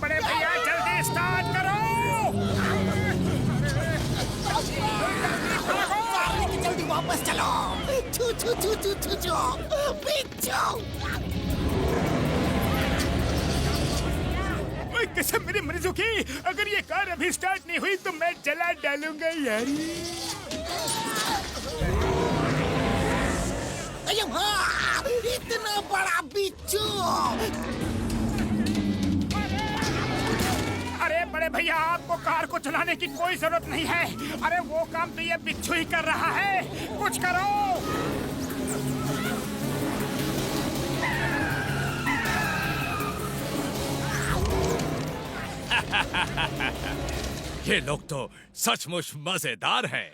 बड़े भैया, जल्दी स्टार्ट करो। जल्दी वापस चलो। छू छू छू छू छू छू बिच्छू। ओए कसम मेरे मरीजों की, अगर ये कार अभी स्टार्ट नहीं हुई तो मैं जला डालूंगा यार। अरे हाँ, इतना बड़ा बिच्छू। अरे बड़े भैया, आपको कार को चलाने की कोई जरूरत नहीं है। अरे वो काम तो ये बिच्छू ही कर रहा है, कुछ करो। ये लोग तो सचमुच मजेदार हैं।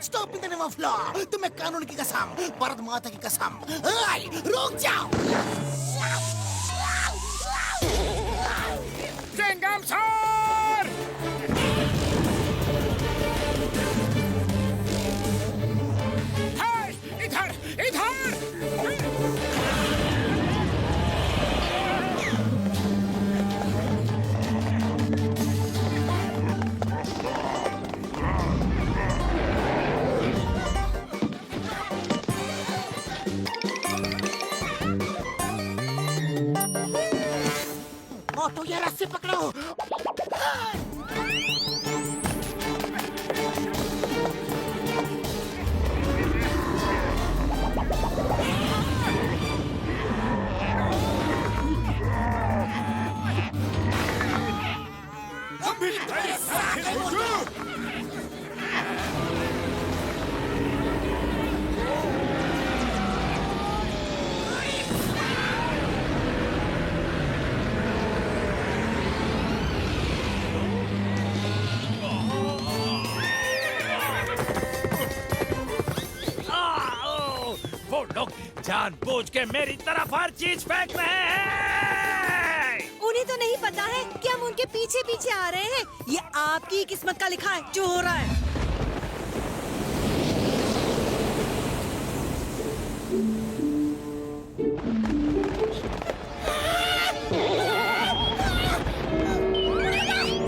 Stop in the name of law. तुम्हें कानून की कसम, भारत माता की कसम। रुक जाओ। चिंगम सर! वो लोग जानबूझ के मेरी तरफ हर चीज फेंक रहे हैं। उन्हें तो नहीं पता है कि हम उनके पीछे पीछे आ रहे हैं। ये आपकी किस्मत का लिखा है जो हो रहा है।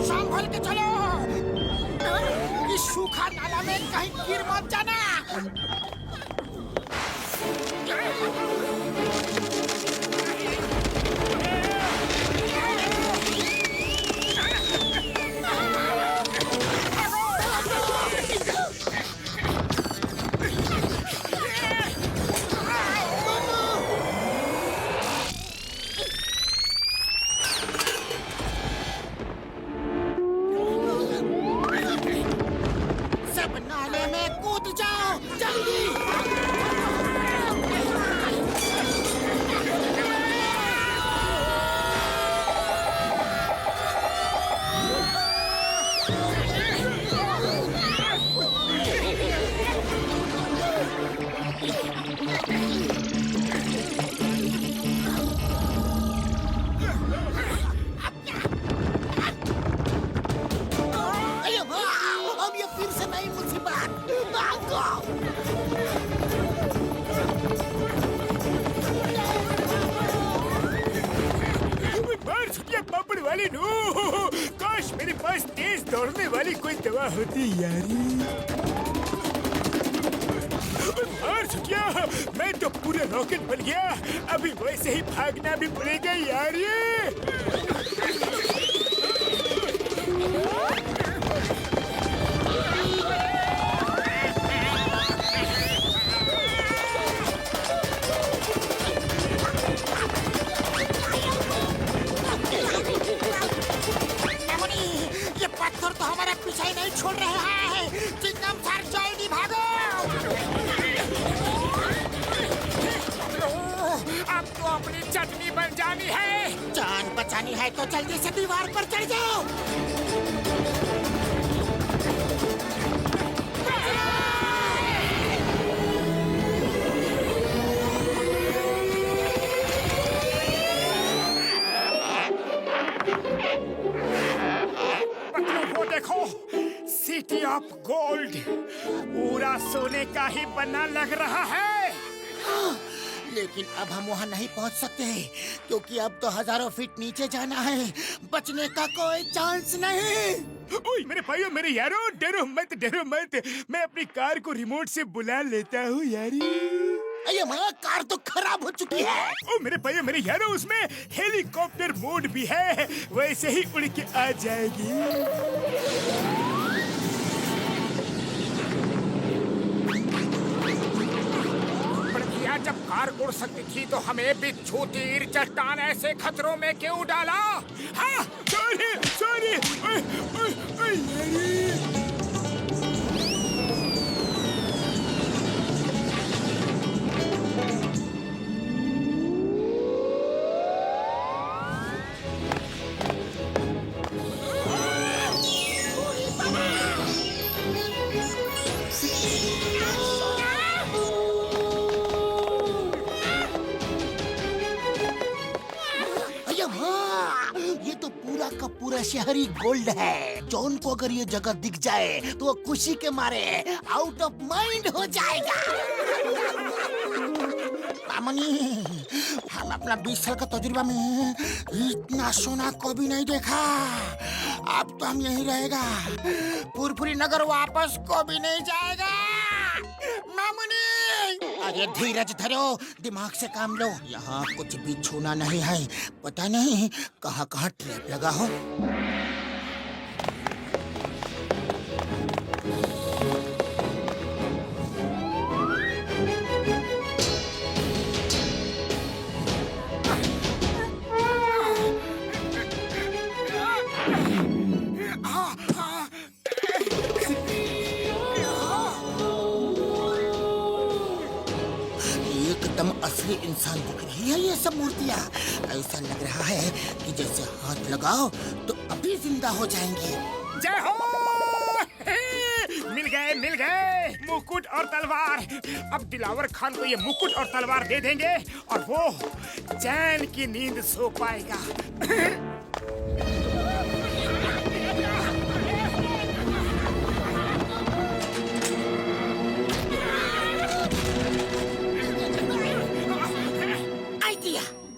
संभल के चलो, इस सूखा नाला में कहीं गिर मत जाना। सब नाले में कूद जाओ जल्दी। अरे वाह, अब ये फिर से नई मुसीबत। भागो। मार छुटिया पापड़ वाली नो, काश मेरे पास तेज दौड़ने वाली कोई दवा होती यारी। मार छुटिया, मैं तो पूरा रॉकेट बन गया। अभी वैसे ही भागना भी पड़ेगा यारी। मामुनी, ये पत्थर तो हमारा पीछा ही नहीं छोड़ रहे हैं। चिंगम सर जल्दी भागो। अब तो अपनी चटनी बन जानी है। जान बचानी है तो जल्दी से दीवार पर चढ़ जाओ। वो देखो, सिटी ऑफ गोल्ड पूरा सोने का ही बना लग रहा है। लेकिन अब हम वहाँ नहीं पहुँच सकते क्योंकि अब तो हजारों फीट नीचे जाना है। बचने का कोई चांस नहीं। ओए मेरे भाइयों, मेरे यारों, डरो मत, डरो मत। मैं अपनी कार को रिमोट से बुला लेता हूँ यारी। अरे माँ, कार तो खराब हो चुकी है। ओ मेरे भाइयों, मेरे यारों, उसमें हेलीकॉप्टर मोड भी है। वैसे ही उड़ के आ जाएगी। जब कार उड़ सकती थी तो हमें भी छोटी चट्टान ऐसे खतरों में क्यों डाला? हाँ, सॉरी सॉरी। ये तो पूरा का पूरा शहरी गोल्ड है। जॉन को अगर ये जगह दिख जाए तो वो खुशी के मारे आउट ऑफ माइंड हो जाएगा। मामनी, हम अपना 20 साल का तजुर्बा में इतना सोना कभी नहीं देखा। अब तो हम यहीं रहेगा। फुरफुरी नगर वापस कभी नहीं जाएगा। मामनी, अरे धीरज धरो, दिमाग से काम लो। यहाँ कुछ भी छूना नहीं है। पता नहीं कहाँ कहाँ ट्रैप लगा हो। असली इंसान दिख रही है ये सब मूर्तियाँ। ऐसा लग रहा है कि जैसे हाथ लगाओ तो अभी जिंदा हो जाएंगे। जय हो। मिल गए मुकुट और तलवार। अब दिलावर खान को ये मुकुट और तलवार दे देंगे और वो चैन की नींद सो पाएगा।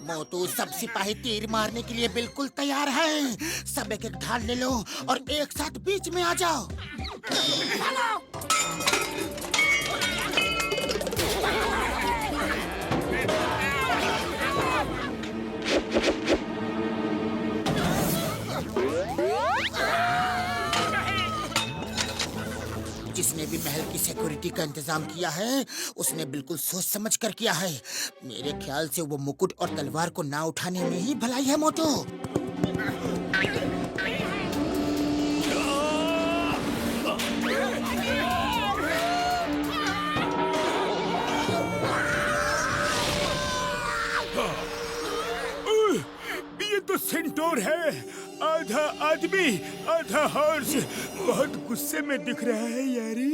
मोटू, सब सिपाही तीर मारने के लिए बिल्कुल तैयार हैं। सब एक ढाल ले लो और एक साथ बीच में आ जाओ। जिसने भी महल की सिक्योरिटी का इंतजाम किया है उसने बिल्कुल सोच समझ कर किया है। मेरे ख्याल से वो मुकुट और तलवार को ना उठाने में ही भलाई है मोटू। ये तो सेंटोर है, आधा आदमी आधा हॉर्स। बहुत गुस्से में दिख रहा है यारी।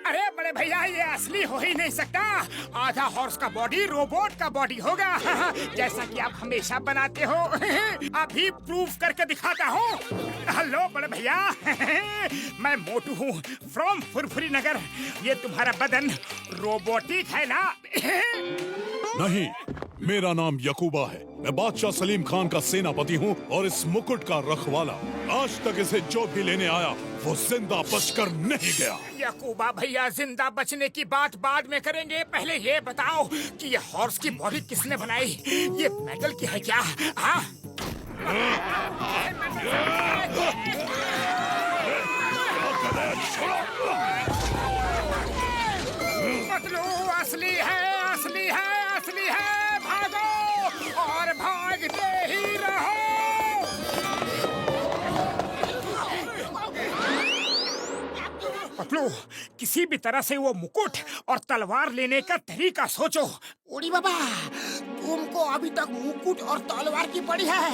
अरे बड़े भैया, ये असली हो ही नहीं सकता। आधा हॉर्स का बॉडी रोबोट का बॉडी होगा। जैसा कि आप हमेशा बनाते हो। अभी प्रूफ करके दिखाता हूँ। हेलो बड़े भैया, मैं मोटू हूँ फ्रॉम फुरफुरी नगर। ये तुम्हारा बदन रोबोटिक है ना? नहीं, मेरा नाम यकूबा है। मैं बादशाह सलीम खान का सेनापति हूँ और इस मुकुट का रखवाला। आज तक इसे जो भी लेने आया वो जिंदा बचकर नहीं गया। यकूबा भैया, जिंदा बचने की बात बाद में करेंगे। पहले ये बताओ कि ये हॉर्स की बॉडी किसने बनाई? ये मेटल की है क्या? हाँ? पतलू असली है, असली है, असली है। भागो और भागते ही रहो। पतलू, किसी भी तरह से वो मुकुट और तलवार लेने का तरीका सोचो। उड़ी बाबा, तुमको अभी तक मुकुट और तलवार की पड़ी है।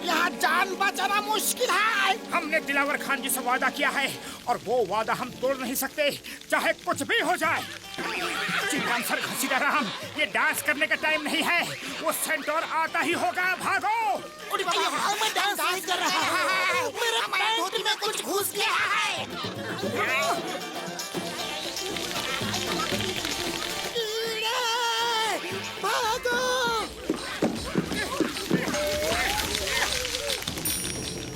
यहाँ जान बचाना मुश्किल है। हमने दिलावर खान जी से वादा किया है और वो वादा हम तोड़ नहीं सकते, चाहे कुछ भी हो जाए। चिंतामसर घसीटाराम, ये डांस करने का टाइम नहीं है। वो सेंटोर आता ही होगा। भागो। उड़ी बाबा, मैं डांस नहीं कर रहा हूँ। मेरे पैंट धोती में कुछ घुस गया है। भागो।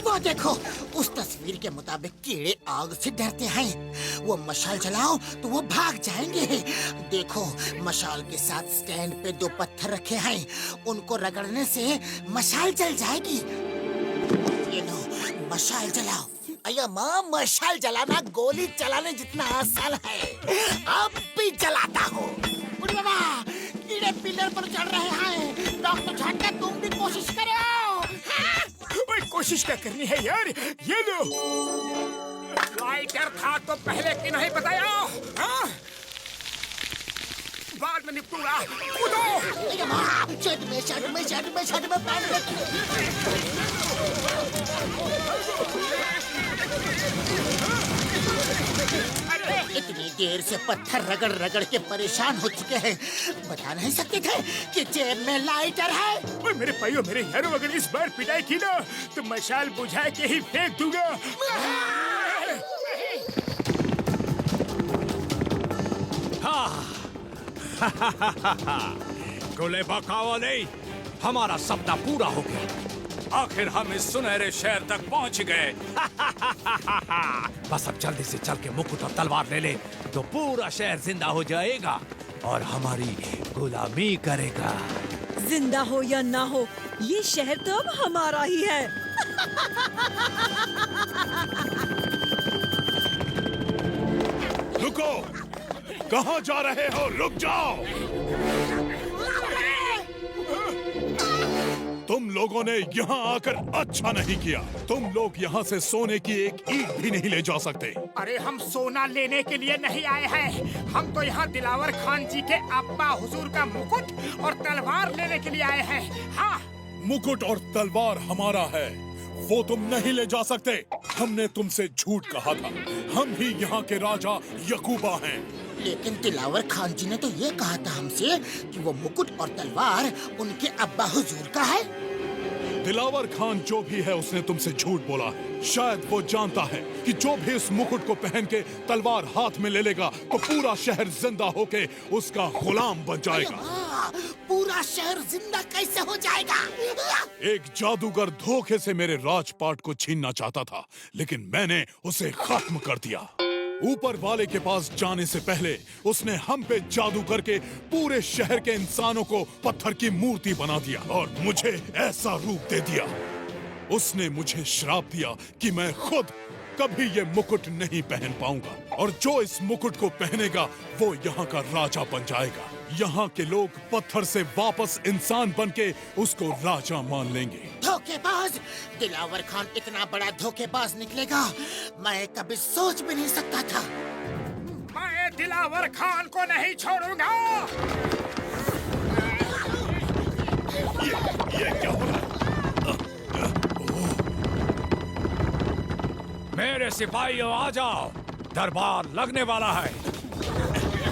वो देखो, उस तस्वीर के मुताबिक कीड़े आग से डरते हैं। वो मशाल जलाओ तो वो भाग जाएंगे। देखो, मशाल के साथ स्टैंड पे 2 पत्थर रखे हैं। उनको रगड़ने से मशाल जल जाएगी। ये लो, मशाल जलाओ। अया माँ, मशाल जलाना गोली चलाने जितना आसान है। अब भी जलाता हूँ। बाबा, कीड़े पिलर पर चढ़ रहे हैं। डॉक्टर झटका, तुम भी कोशिश करो। कोशिश क्या करनी है यार? ये लो। लाइटर था तो पहले क्यों नहीं बताया? हाँ? बाद में निपटूंगा। कूदो। शर्ट में पैंट इतनी देर से पत्थर रगड़ रगड़ के परेशान हो चुके हैं। बता नहीं सकते थे कि जेब में लाइटर है। ओए मेरे भाइयों, मेरे यारों, अगर इस बार पिटाई की ना तो मशाल बुझा के ही फेंक दूंगा। गोले बकावा नहीं, हमारा सपना पूरा हो गया। आखिर हम इस सुनहरे शहर तक पहुंच गए। बस अब जल्दी से चल के मुकुट और तलवार ले ले तो पूरा शहर जिंदा हो जाएगा और हमारी गुलामी करेगा। जिंदा हो या ना हो, ये शहर तो अब हमारा ही है। रुको, कहाँ जा रहे हो? रुक जाओ। तुम लोगों ने यहाँ आकर अच्छा नहीं किया। तुम लोग यहाँ से सोने की एक ईंट भी नहीं ले जा सकते। अरे हम सोना लेने के लिए नहीं आए हैं, हम तो यहाँ दिलावर खान जी के अब्बा हुजूर का मुकुट और तलवार लेने के लिए आए हैं। हाँ, मुकुट और तलवार हमारा है, वो तुम नहीं ले जा सकते। हमने तुमसे झूठ कहा था, हम ही यहाँ के राजा यकूबा हैं। लेकिन दिलावर खान जी ने तो ये कहा था हमसे कि वो मुकुट और तलवार उनके अब्बा हुजूर का है। दिलावर खान जो भी है उसने तुमसे झूठ बोला है। शायद वो जानता है कि जो भी इस मुकुट को पहन के तलवार हाथ में ले लेगा तो पूरा शहर जिंदा होके उसका गुलाम बन जाएगा। पूरा शहर जिंदा कैसे हो जाएगा? एक जादूगर धोखे से मेरे राजपाट को छीनना चाहता था, लेकिन मैंने उसे खत्म कर दिया। ऊपर वाले के पास जाने से पहले उसने हम पे जादू करके पूरे शहर के इंसानों को पत्थर की मूर्ति बना दिया और मुझे ऐसा रूप दे दिया। उसने मुझे श्राप दिया कि मैं खुद कभी ये मुकुट नहीं पहन पाऊंगा और जो इस मुकुट को पहनेगा वो यहाँ का राजा बन जाएगा। यहाँ के लोग पत्थर से वापस इंसान बनके उसको राजा मान लेंगे। धोखेबाज! दिलावर खान इतना बड़ा धोखेबाज निकलेगा, मैं कभी सोच भी नहीं सकता था। मैं दिलावर खान को नहीं छोड़ूंगा। ये क्या हो रहा है? मेरे सिपाहियों आ जाओ, दरबार लगने वाला है।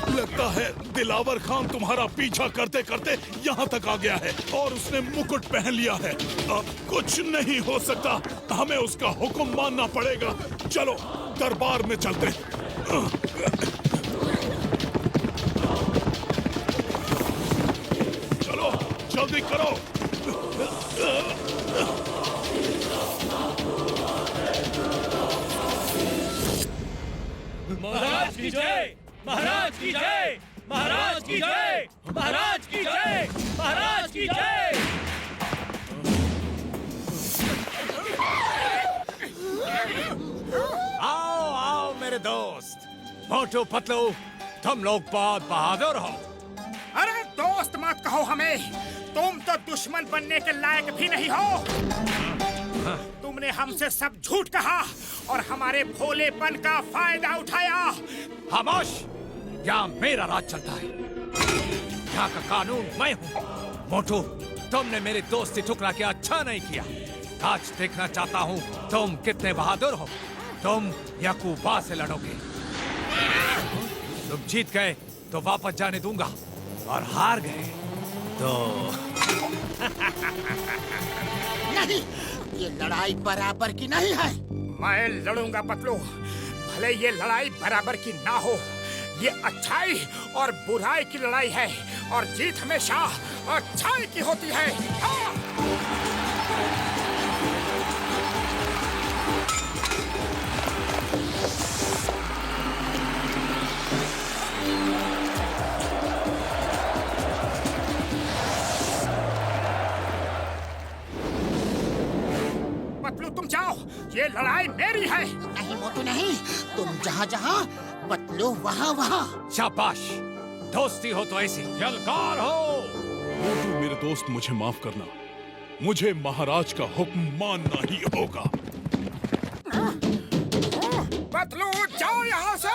लगता है दिलावर खान तुम्हारा पीछा करते करते यहाँ तक आ गया है और उसने मुकुट पहन लिया है। अब कुछ नहीं हो सकता, हमें उसका हुक्म मानना पड़ेगा। चलो दरबार में चलते। चलो जल्दी करो। महाराज की जय, महाराज की जय, महाराज की जय, महाराज की जय, महाराज की जय। आओ आओ मेरे दोस्त, मोटू पतलू, तुम लोग बहुत बहादुर हो। अरे दोस्त मत कहो हमें, तुम तो दुश्मन बनने के लायक भी नहीं हो। तुमने हमसे सब झूठ कहा और हमारे भोलेपन का फायदा उठाया। खामोश! यहाँ मेरा राज चलता है, यहाँ का कानून मैं हूँ। मोटू, तुमने मेरी दोस्ती ठुकरा के अच्छा नहीं किया। आज देखना चाहता हूँ तुम कितने बहादुर हो। तुम यकूबा से लड़ोगे। तुम जीत गए तो वापस जाने दूंगा और हार गए तो नहीं, ये लड़ाई बराबर की नहीं है। मैं लड़ूंगा पतलू, भले ये लड़ाई बराबर की ना हो। ये अच्छाई और बुराई की लड़ाई है और जीत हमेशा अच्छाई की होती है। हाँ। पतलू तुम जाओ, ये लड़ाई मेरी है। नहीं मोटू नहीं, तुम जहाँ जहाँ, पतलू वहाँ वहाँ। शाबाश, दोस्ती हो तो ऐसी यलगार हो। मोटू मेरे दोस्त, मुझे माफ करना, मुझे महाराज का हुक्म मानना ही होगा। पतलू जाओ यहाँ से।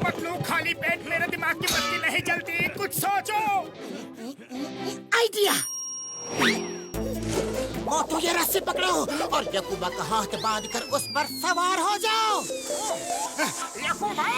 पतलू खाली पेट मेरे दिमाग की बत्ती नहीं जलती, कुछ सोचो। आइडिया। मोटू ये रस्सी पकड़ो और यकूबा का हाथ बांध कर उस पर सवार हो जाओ। यकूबा!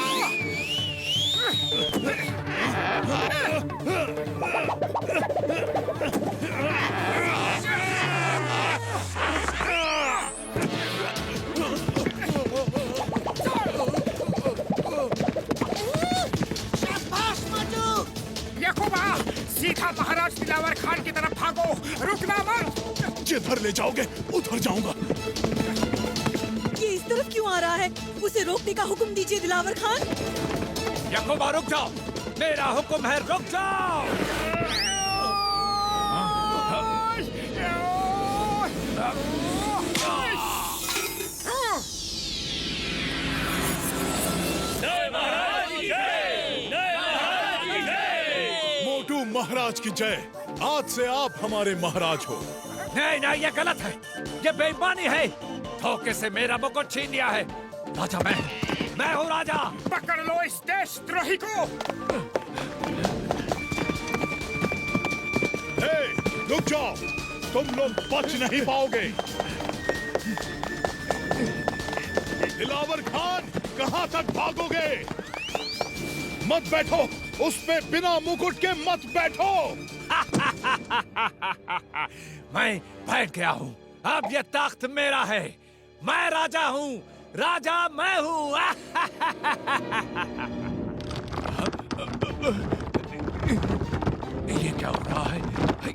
शाबाश मोटू। यकूबा, सीधा महाराज दिलावर खान की तरफ भागो, रुकना मत। जिधर ले जाओगे उधर जाऊंगा। ये इस तरफ क्यों आ रहा है? उसे रोकने का हुक्म दीजिए दिलावर खान। यकूबा रुक जाओ, मेरा हुक्म है, रुक जाओ। मोटू महाराज की जय। आज से आप हमारे महाराज हो। नहीं नहीं, ये गलत है, ये बेईमानी है। धोखे से मेरा मुकुट छीन लिया है। राजा मैं हूँ राजा। पकड़ लो इस देशद्रोही को। हे, रुक जाओ, तुम लोग बच नहीं पाओगे। दिलावर खान, कहाँ तक भागोगे? मत बैठो, उस पे बिना मुकुट के मत बैठो। मैं बैठ गया हूँ, अब ये तख्त मेरा है। मैं राजा हूँ, राजा मैं हूँ। ये क्या हो रहा है? ये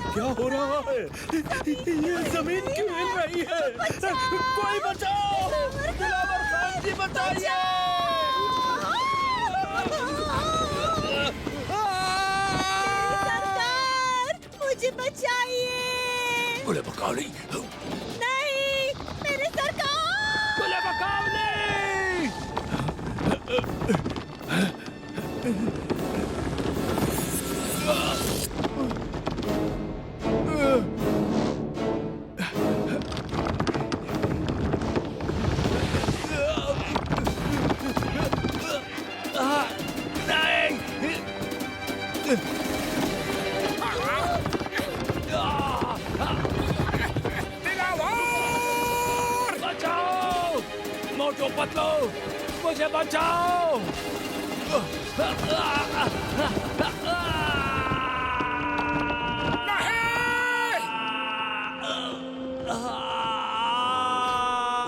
क्या हो रहा है? ये जमीन क्यों हिल रही है? कोई बचाओ! दिलावर खान जी बचाइए! सरकार, मुझे बचाइए। बोले बकावली नहीं, मेरे सरकार। बोले बकावली। बचाओ, मोटू पतलू, मुझे बचाओ।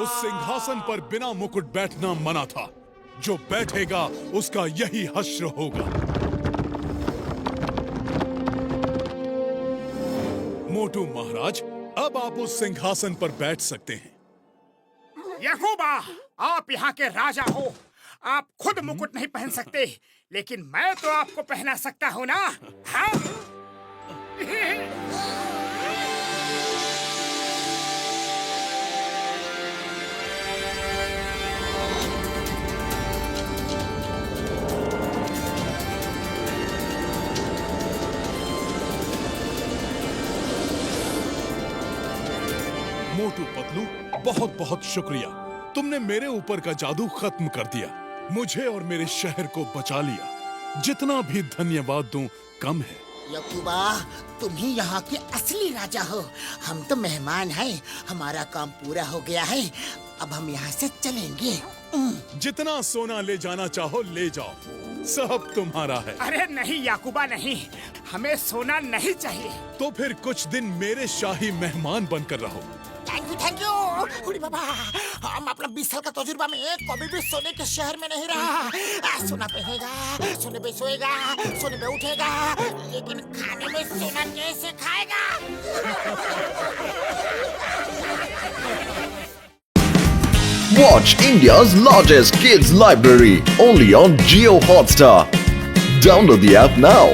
उस सिंहासन पर बिना मुकुट बैठना मना था। जो बैठेगा उसका यही हश्र होगा। मोटू महाराज, अब आप उस सिंहासन पर बैठ सकते हैं। यकूबा, आप यहाँ के राजा हो। आप खुद मुकुट नहीं पहन सकते, लेकिन मैं तो आपको पहना सकता हूँ ना। हाँ? मोटू पतलू, बहुत बहुत शुक्रिया। तुमने मेरे ऊपर का जादू खत्म कर दिया, मुझे और मेरे शहर को बचा लिया। जितना भी धन्यवाद दूं कम है। यकूबा, तुम ही यहाँ के असली राजा हो। हम तो मेहमान हैं। हमारा काम पूरा हो गया है, अब हम यहाँ से चलेंगे। जितना सोना ले जाना चाहो ले जाओ, सब तुम्हारा है। अरे नहीं याकूबा, नहीं, हमें सोना नहीं चाहिए। तो फिर कुछ दिन मेरे शाही मेहमान बनकर रहो। थैंक यू उड़ी बाबा। हम अपना 20 साल का तजुर्बा में कभी भी सोने के शहर में नहीं रहा। सोना पहनेगा, सोने पे सोएगा, सोने पे उठेगा, लेकिन खाने में सोना कैसे खाएगा? Watch India's largest kids library only on Jio Hotstar. Download the app now.